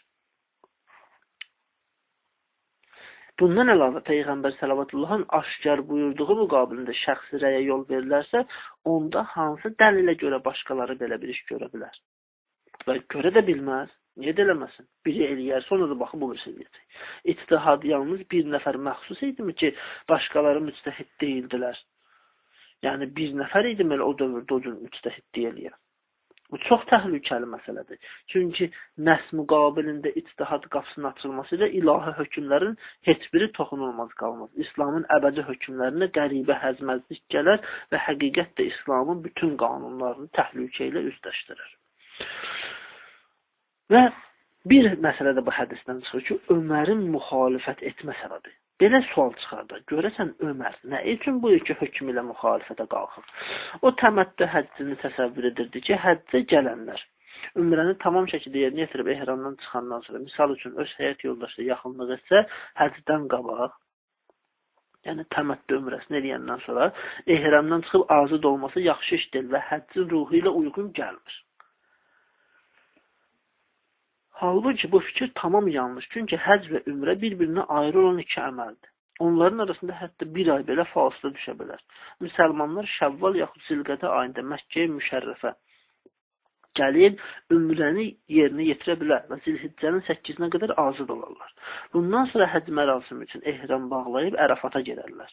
Bundan əlavə Peyğəmbər Səlavatıllahın aşkar buyurduğu müqabilində şəxsi rəyə yol verilərsə, onda hansı dəlilə görə başqaları belə bir iş görə bilər? Və görə də bilməz, niyə də eləməsin? Biri eləyər, sonra da baxıb o birisi eləyəcək. İctihad yalnız bir nəfər məxsus idimi ki, başqaları müctəhid deyildilər? Yəni bir nəfər idim elə o dövrdə o cür müctəhidlik eləyər. Bu çox təhlükəli məsələdir. Çünki nəs müqabilində ictihad qapısının açılması ilə ilahi hökmlərin heç biri toxunulmaz qalmaz. İslamın əbədi hökmlərinə qəribə həzməzlik gələr və həqiqət də İslamın bütün qanunlarını təhlükə ilə üzləşdirir. Və bir məsələ də bu hədisdən çıxır ki, Ömərin müxalifət etmə səbəbi. Belə sual çıxardır. Görəsən Ömər nə üçün bu iki hökm ilə müxalifətə qalxır? O təməttü həccini təsəvvür edirdi ki, həccə gələnlər ümrəni tamam şəkildə yerinə yetirib ehramdan çıxandan sonra, misal üçün öz həyat yoldaşı yaxınlıq etsə, həccdən qabaq, yəni təməttü ümrəsini eləyəndən sonra ehramdan çıxıb azad olması yaxşı iş deyil və həccin ruhu ilə uyğun gəlmir. Halbuki bu fikir tamam yanlış. Çünki həcc və ümrə bir-birinə ayrı olan iki əməldir. Onların arasında hətta bir ay belə fasilə düşə bilər. Müsəlmanlar Şəvval yaxud Zilqədə ayında Məkkəyə müşərrəfə gəlib, ümrəni yerinə yetirə bilər və Zilhiccənin 8-nə qədər azad olarlar. Bundan sonra həcc mərasimi üçün ehram bağlayıb Ərəfata gedərlər.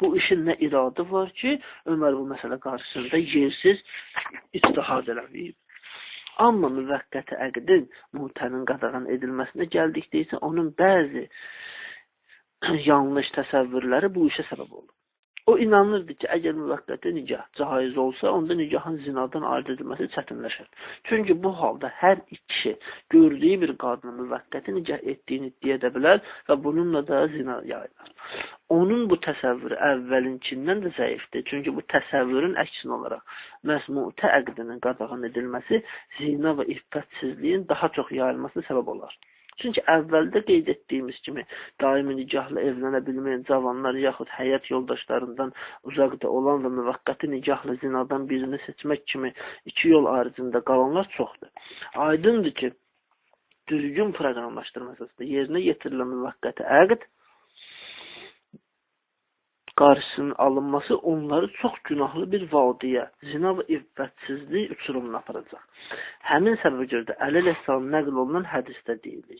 Bu işin nə iradı var ki, Ömər bu məsələ qarşısında yersiz ictihad eləməyib. Amma müvəqqəti əqdin muhtənin qadağan edilməsinə gəldikdə isə onun bəzi yanlış təsəvvürləri bu işə səbəb olur. O inanırdı ki, əgər müvəqqəti nikah caiz olsa, onda nikahın zinadan ayırt edilməsi çətinləşər. Çünki bu halda hər iki gördüyü bir qadını müvəqqəti nikah etdiyini iddia edə bilər və bununla da zina yayılır. Onun bu təsəvvürü əvvəlinkindən də zəifdir. Çünki bu təsəvvürün əksin olaraq məsmutə əqdinin qadağan edilməsi zina və iffətsizliyin daha çox yayılmasına səbəb olar. Çünki əvvəldə qeyd etdiyimiz kimi daimi nikahla evlənə bilməyən cavanlar yaxud həyat yoldaşlarından uzaqda olan və müvəqqəti nikahla zinadan birini seçmək kimi iki yol ayrıcında qalanlar çoxdur. Aydındır ki, düzgün proqramlaşdırma əsasında yerinə yetirilən müvəqqəti əqd qarşısının alınması onları çox günahlı bir vadiyə, zina və iffətsizlik uçurumuna aparacaq. Həmin səbəbə görə də Əli əleyhissalam nəql olunan hədisdə deyilir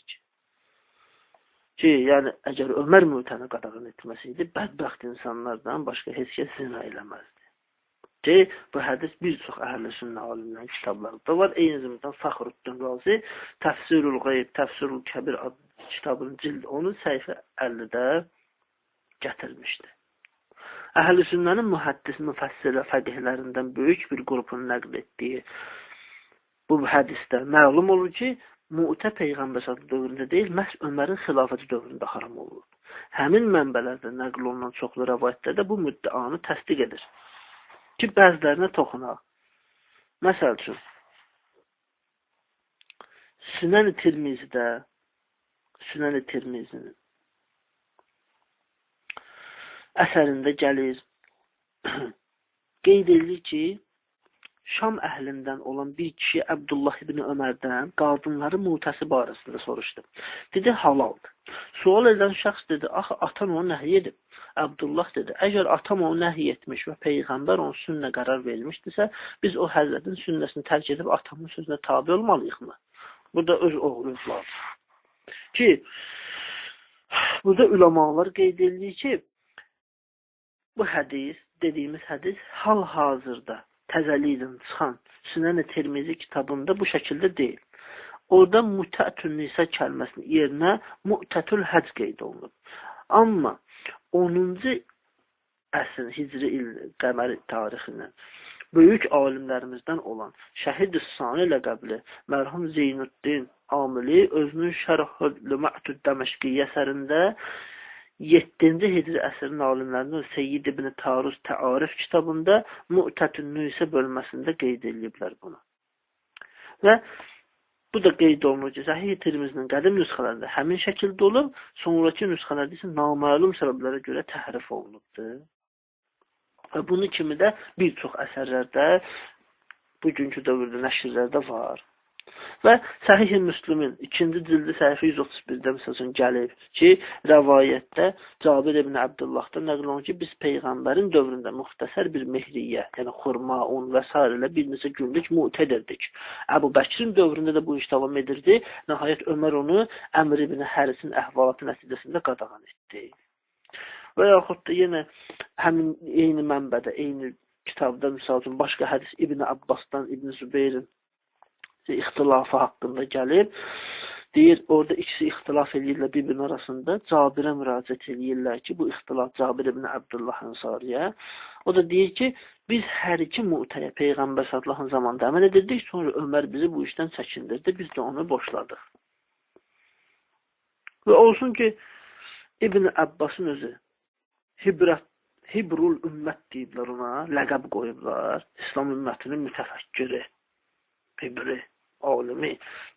ki, yəni əgər Ömər mütəni qadağan etməsiydi, bədbəxt insanlardan başqa heç kəs zina eləməzdi. Ki, bu hədis bir çox əhl-i sünnə alimlərin kitablarında var. Eyni zamanda Fəxruddin Razi Təfsirul Qeyb, Təfsirul Kəbir adlı kitabın cild onun səhifə 50-də gətirmişdi. Əhl-i sünnənin mühəddis, müfəssir və fəqihlərindən böyük bir qrupun nəql etdiyi bu hədisdə məlum olur ki, Mu'tə Peyğəmbər dövründə deyil, məhz Ömərin xilafəti dövründə haram olur. Həmin mənbələrdə nəql olunan çoxlu rəvayətlərdə bu müddəanı təsdiq edir. Ki, bəzilərinə toxunaq. Məsəl üçün, Sünən-i Tirmizinin əsərində gəlir, qeyd edilir ki, Şam əhlindən olan bir kişi Əbdullah ibn Ömərdən qadınları mutəsi barəsində soruşdu. Dedi, halaldır. Sual edən şəxs dedi, axı atan onu nəhy edib. Əbdullah dedi, əgər atam onu nəhy etmiş və Peyğəmbər onun sünnə qərar vermişdirsə, biz o həzrətin sünnəsini tərk edib atamın sözünə tabi olmalıyıq mı? Bu da öz oğlunuzlar. Ki, burada üləmalar qeyd edilir ki, bu hədis, dediyimiz hədis, hal-hazırda təzəlikdən çıxan Sünən-i Tirmizi kitabında bu şəkildə deyil. Orada Mutətün Nisa kəlməsinin yerinə Mu'tətül Həcc qeyd olunub. Amma 10-cu əsr Hicri il qəməri tarixindən böyük alimlərimizdən olan Şəhid-i Sani ləqəbli mərhum Zeynüddin Amili özünün Şərh-ül Ma'tud Dəməşqiyyə əsərində 7-ci Hicri əsrin alimlərindən Seyyid ibn Taruz Təarif kitabında Mu'tətün Nüsə bölməsində qeyd ediblər bunu. Və bu da qeyd olunur ki, Səhih Tirmizinin qədim nüsxələrində həmin şəkildə olub, sonraki nüsxələrdə isə naməlum səbəblərə görə təhrif olunubdur. Və bunun kimi də bir çox əsərlərdə, bugünkü dövrdə nəşrlərdə var. Və Səhih-i Müslimin 2-ci cildi səhifə 131-də məsələn gəlib ki, rəvayətdə Cabir ibn Abdullahdan nəql olunur ki, biz Peyğəmbərin dövründə müxtəsər bir mehriyyə, yəni xurma, un və s. ilə bir neçə günlük mu'təd edirdik. Əbu Bəkrin dövründə də bu iş davam edirdi. Nəhayət Ömər onu Əmr ibn Hərisin əhvalatı nəticəsində qadağan etdi. Və yaxud da yenə həmin eyni mənbədə, eyni kitabda misal üçün başqa hədis İbn Abbasdan, İbn Zübeyrin ixtilafı haqqında gəlib. Deyir, orada ikisi ixtilaf edirlər bir-birinin arasında. Cabirə müraciət edirlər ki, bu ixtilaf Cabir ibn Abdullah Ənsariyə. O da deyir ki, biz hər iki mu'təyə Peyğəmbər sallallahu zamanında əməl edirdik, sonra Ömər bizi bu işdən çəkindirdi, biz də onu boşladıq. Və olsun ki, İbn Abbasın özü Hibrul ümmət deyiblər ona, ləqəb qoyublar. İslam ümmətinin mütəfəkkiri, Hibri, alimi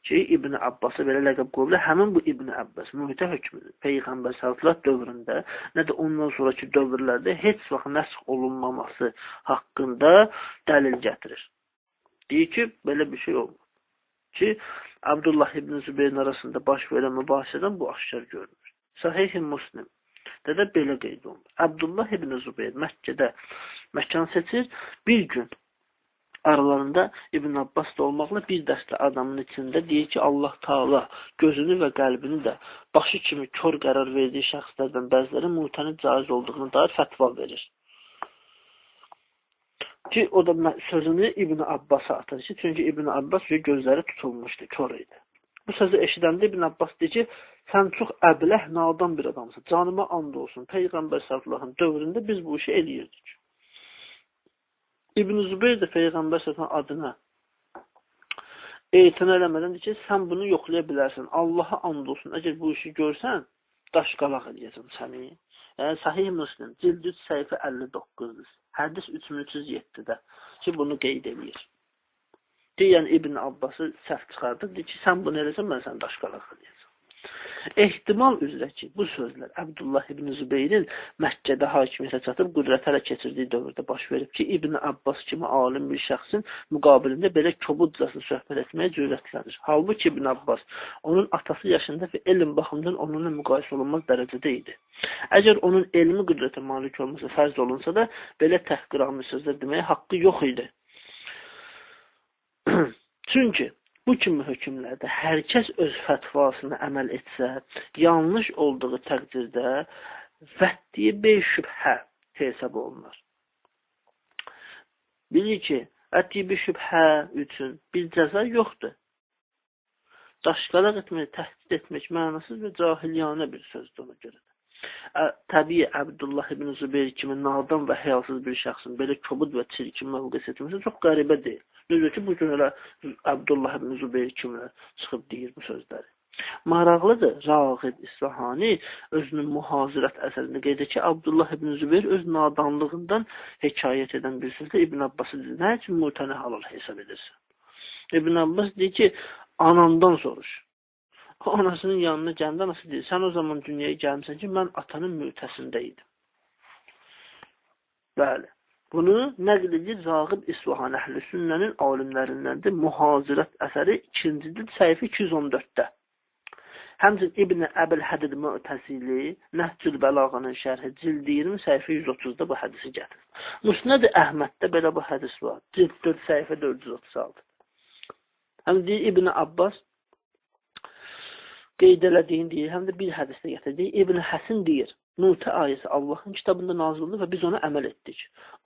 ki, İbn Abbası belə ləqəb qoyublar. Həmin bu İbn Abbas mühitə hökmüdür. Peyğəmbər sallallahu dövründə, nə də ondan sonraki dövrlərdə heç vaxt nəsx olunmaması haqqında dəlil gətirir. Deyir ki, belə bir şey olmur. Ki, Abdullah ibn Zübeyrin arasında baş verən mübahisədən bu aşkar görünür. Sahih-i Müslim də belə qeyd olunur. Abdullah ibn Zübeyir Məkkədə məkan seçir. Bir gün aralarında İbn Abbas da olmaqla bir dəstə adamın içində deyir ki, Allah Taala gözünü və qəlbini də başı kimi kör qərar verdiyi şəxslərdən bəziləri mu'tənin caiz olduğunu dair fətva verir. Ki, o da sözünü İbn Abbas'a atır ki, çünki İbn Abbas gözləri tutulmuşdu, kör idi. Bu sözü eşidəndə İbn Abbas deyir ki, sən çox əbləh, nadan bir adamsın. Canıma and olsun. Peyğəmbər sallallahu dövründə biz bu işi eləyirdik. İbn Zübeyir də Peyğəmbər sallallahu adına etina eləmədən deyir ki, sən bunu yoxlaya bilərsən. Allaha and olsun. Əgər bu işi görsən, daşqalaq eləyəcəm səni. Yəni, Sahih Müslim, cild 3 səhifə 59-dur. Hədis 3307-də ki, bunu qeyd edir. Deyən İbn Abbası səhv çıxardır. Deyir ki, sən bunu eləsən, mən səni daşqalaq eləyəcəm. Ehtimal üzrə ki, bu sözlər Abdullah ibn Zübeyrin Məkkədə hakimiyyətə çatıb qüdrət ələ keçirdiyi dövrdə baş verib ki, İbn Abbas kimi alim bir şəxsin müqabilində belə kobudcasına söhbət etməyə cürətlənir. Halbuki İbn Abbas onun atası yaşında və elm baxımından onunla müqayisə olunmaz dərəcədə idi. Əgər onun elmi qüdrətə malik olması fərz olunsa da, belə təhqiramiz sözlər deməyə haqqı yox idi. Çünki bu kimi hökmlərdə hər kəs öz fətvasına əməl etsə, yanlış olduğu təqdirdə vəddiyi beşübhə hesab olunur. Bilir ki, vəddiyi beşübhə üçün bir cəza yoxdur. Daşqalaq etmək, təhdid etmək mənasız və cahiliyanə bir sözdür ona görə. Təbii Abdullah ibn Zübeyir kimi nadan və həyasız bir şəxsin belə kobud və çirkin mövqe seçməsi çox qəribə deyil. Düzdür ki, bu gün elə Abdullah ibn Zübeyir kimi çıxıb deyir bu sözləri. Maraqlıdır, Rağib İsfahani özünün Muhazirət əsərində qeyd edir ki, Abdullah ibn Zübeyir öz nadanlığından hekayət edən bir sözdə İbn Abbası deyir, nə üçün mu'təni halal hesab edirsən? İbn Abbas deyir ki, anamdan soruş. Anasının yanına gəndə anası deyir, sən o zaman dünyaya gəlmişsən ki, mən atanın mü'təsində idim. Bəli. Bunu nəql edir Rağib İsfahan Əhl-i Sünnənin alimlərindəndir. Muhazirət əsəri 2-ci cild səhifə 214-də. Həmçinin İbn Əbil Hədid Mu'təzili Nəhcül Bəlağanın şərhi cild 20 səhifə 130-da bu hədisi gətirir. Müsnəd Əhməddə belə bu hədis var. Cild 4 səhifə 436. Həm deyir İbn Abbas qeyd elədiyin deyir, həm də bir hədisdə gətirdiyi İbn Həsin deyir, Nutə ayəsi Allahın kitabında nazil oldu və biz ona əməl etdik.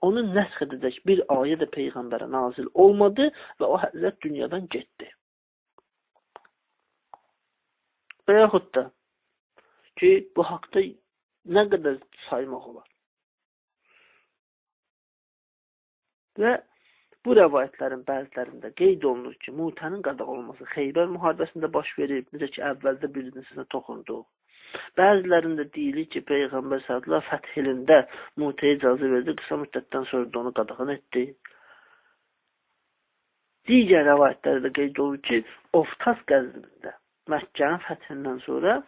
Onu nəsx edəcək bir ayə də Peyğəmbərə nazil olmadı və o həzrət dünyadan getdi. Və yaxud da ki, bu haqda nə qədər saymaq olar. Və Bu rəvayətlərin bəzilərində qeyd olunur ki, Mu'tənin qadağan olması Xeybər müharibəsində baş verib, necə ki, əvvəldə birincisində toxunduq. Bəzilərində deyilir ki, Peyğəmbər s.ə.v fəth ilində Mu'təyə icazə verdi, qısa müddətdən sonra da onu qadağan etdi. Digər rəvayətlərdə qeyd olunur ki, Oftas qəzvində Məkkənin fəthindən sonra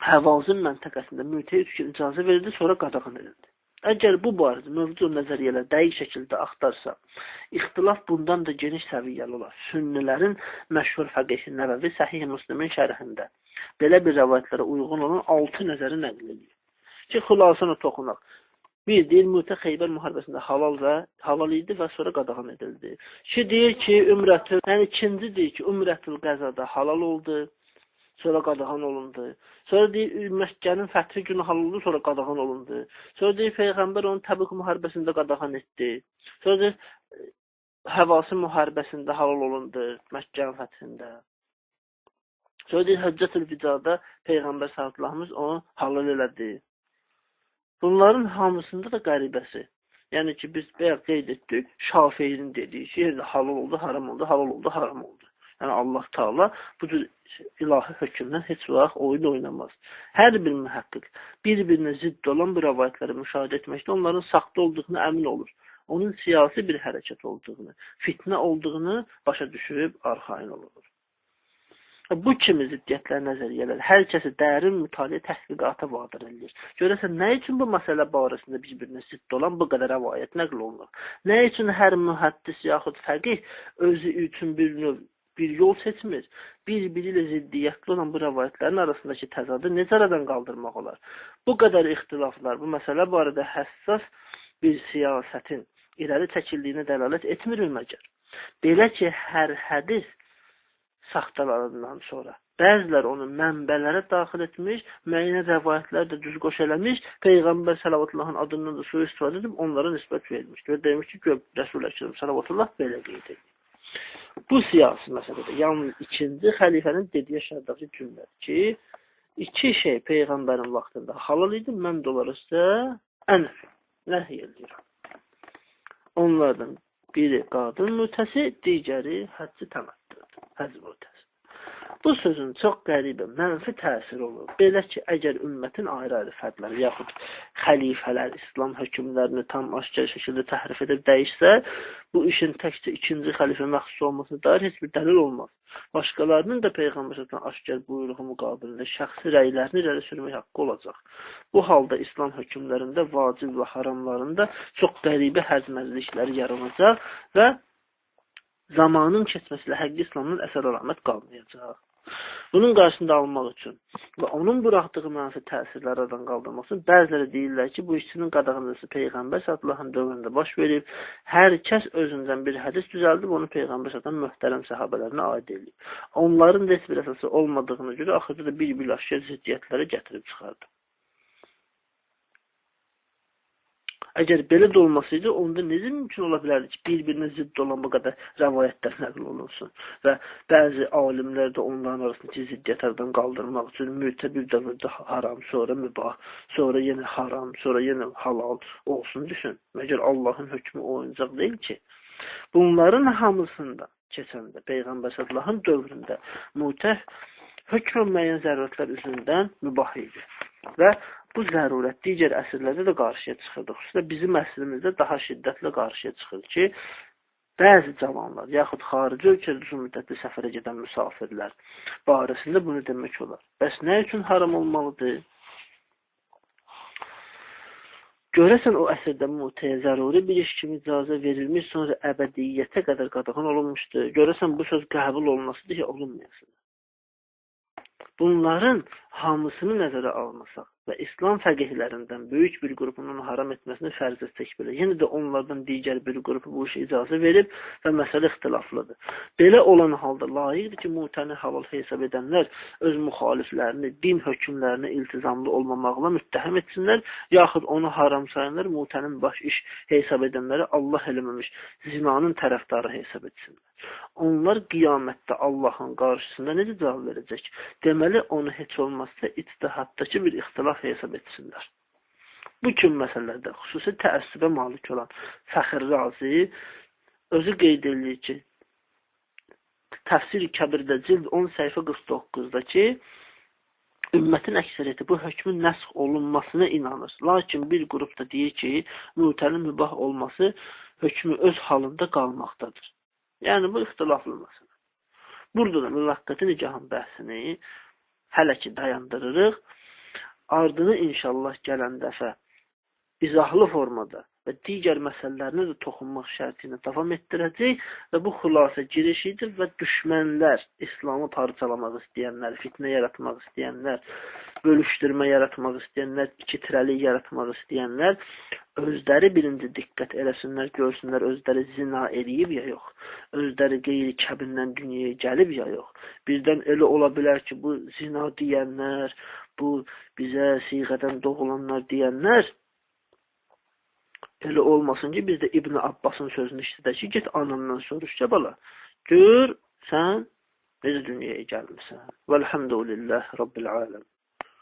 Həvazin məntəqəsində Mu'təyə icazə verildi, sonra qadağan edildi. Əgər bu barədə mövcud nəzəriyyələr dəqiq şəkildə axtarsa, ixtilaf bundan da geniş səviyyəli olar. Sünnilərin məşhur fəqihi Nəvəvi Səhih Müslimin şərhində belə bir rəvayətlərə uyğun olan 6 nəzəri nəql edir. Ki, xülasını toxunaq. Bir, deyir, Mu'tə Xeybər müharibəsində halal idi və sonra qadağan edildi. İki, deyir ki, ikinci deyir ki, Ümrətül Qəzada halal oldu, sonra qadağan olundu. Sonra deyir, Məkkənin fəthi günü halal oldu, sonra qadağan olundu. Sonra deyir, Peyğəmbər onu Təbük müharibəsində qadağan etdi. Sonra deyir, Həvasi müharibəsində halal olundu, Məkkənin fəthində. Sonra deyir, Həccətül Vidada Peyğəmbər s.ə.v onu halal elədi. Bunların hamısında da qəribəsi. Yəni ki, biz bayaq qeyd etdik, Şafiyinin dediyi şey, halal oldu, haram oldu, halal oldu, haram oldu. Yəni Allah Taala bu cür ilahi hökmdən heç vaxt oyun oynamaz. Hər bir mühəqqiq bir-birinə zidd olan bu rəvayətləri müşahidə etməkdə onların saxta olduğunu əmin olur. Onun siyasi bir hərəkət olduğunu, fitnə olduğunu başa düşüb arxayın olur. Bu kimi ziddiyyətlər, nəzəriyyələr hər kəsi dərin mütaliə təhqiqata vadar edir. Görəsən, nə üçün bu məsələ barəsində bir-birinə zidd olan bu qədər rəvayət nəql olunur? Nə üçün hər mühəddis yaxud fəqih özü üçün bir yol seçmir? Bir-biri ilə ziddiyyətli olan bu rəvayətlərin arasındakı təzadı necə aradan qaldırmaq olar? Bu qədər ixtilaflar bu məsələ barədə həssas bir siyasətin irəli çəkildiyinə dəlalət etmir məgər? Belə ki, hər hədis saxtalarından sonra bəzilər onu mənbələrə daxil etmiş, müəyyən rəvayətlər də düz qoş eləmiş, Peyğəmbər sələvatullahın adından da sui-istifadə edib onlara nisbət vermiş. Və demiş ki, Rəsul Əkrəm sələvatullah belə qeyd edir. Bu siyasi məsələdə yalnız ikinci xəlifənin dediyi şərdəki cümlədir ki, iki şey Peyğəmbərin vaxtında halal idi, mən də onları sizə nəhy edirəm. Onlardan biri qadın mütəsi, digəri həcci təməttüdür, həcc mütəsi. Bu sözün çox qəribə, mənfi təsiri olur. Belə ki, əgər ümmətin ayrı-ayrı fərdləri, yaxud xəlifələr İslam hökmlərini tam aşkar şəkildə təhrif edib dəyişsə, bu işin təkcə ikinci xəlifə məxsus olmasına dair heç bir dəlil olmaz. Başqalarının da Peyğəmbərdən aşkar buyruğu müqabilində şəxsi rəylərini irəli sürmək haqqı olacaq. Bu halda İslam hökmlərində vacib və haramlarında çox qəribə həzməzlikləri yaranacaq və zamanın keçməsilə həqiqi İslamın əsər əlamət qalmayacaq. Bunun qarşısında alınmaq üçün və onun buraxdığı mənfi təsirləri aradan qaldırmaq üçün bəziləri deyirlər ki, bu işçinin qadağanlısı Peyğəmbər s.ə.v dövründə baş verib, hər kəs özündən bir hədis düzəldib, onu Peyğəmbər s.ə.v möhtərəm səhabələrinə aid edib. Onların da heç bir əsası olmadığına görə axırda da bir-bir aşkar ziddiyyətləri gətirib çıxardı. Əgər belə də olmasaydı, onda necə mümkün ola bilərdi ki, bir-birinə zidd olan bu qədər rəvayətlər nəql olunsun və bəzi alimlər də onların arasındakı ziddiyyətlərdən qaldırmaq üçün mütə bir dövrdə haram, sonra mübah, sonra yenə haram, sonra yenə halal olsun düşün. Məgər Allahın hökmü oyuncaq deyil ki. Bunların hamısında keçəndə Peyğəmbər s.ə.v dövründə mütə hökmən müəyyən zərurətlər üzündən mübah idi və bu zərurət digər əsrlərdə də qarşıya çıxırdı. Xüsusilə bizim əsrimizdə daha şiddətlə qarşıya çıxır ki, bəzi cavanlar, yaxud xarici ölkədə uzun müddətli səfərə gedən müsafirlər barəsində bunu demək olar. Bəs nə üçün haram olmalıdır? Görəsən o əsrdə mütəyə zəruri bir iş kimi icazə verilmiş, sonra əbədiyyətə qədər qadağan olunmuşdur. Görəsən bu söz qəbul olunmasıdır ki, olunmayasıdır. Bunların hamısını nəzərə almasaq və İslam fəqihlərindən böyük bir qrupunun haram etməsini fərz etsək belə, yenə də onlardan digər bir qrupu bu işə icazə verib və məsələ ixtilaflıdır. Belə olan halda layiqdir ki, mütəni halal hesab edənlər öz müxaliflərini, din hökmlərinə iltizamlı olmamaqla müttəhəm etsinlər, yaxud onu haram sayanlar mütənin baş iş hesab edənləri Allah eləməmiş zinanın tərəfdarı hesab etsinlər. Onlar qiyamətdə Allahın qarşısında necə cavab verəcək? Deməli, onu heç olmazsa ictihaddakı bir ixtilaf hesab etsinlər. Bu kimi məsələlərdə xüsusi təəssübə malik olan Fəxr Razi özü qeyd edir ki, Təfsir-i Kəbirdə cild 10 səhifə 49-da ki, ümmətin əksəriyyəti bu hökmün nəsx olunmasına inanır. Lakin bir qrup da deyir ki, mütəli mübah olması hökmü öz halında qalmaqdadır. Yəni, bu ixtilaflı məsələ. Burada da müvəqqəti nikahın bəhsini hələ ki dayandırırıq. Ardını inşallah gələn dəfə izahlı formada və digər məsələlərinə də toxunmaq şərti ilə davam etdirəcək və bu xülasə girişidir və düşmənlər, İslamı parçalamaq istəyənlər, fitnə yaratmaq istəyənlər, bölüşdürmə yaratmaq istəyənlər, ikitirəlik yaratmaq istəyənlər özləri birinci diqqət eləsinlər, görsünlər özləri zina eləyib ya yox, özləri qeyri kəbindən dünyaya gəlib ya yox. Birdən elə ola bilər ki, bu zina deyənlər, bu bizə siğədən doğulanlar deyənlər elə olmasın ki, biz də İbn Abbasın sözünü işlədək ki, get anandan soruş ki, bala, gör sən necə dünyaya gəlmirsən. Vəlhamdülillah Rabbil aləm.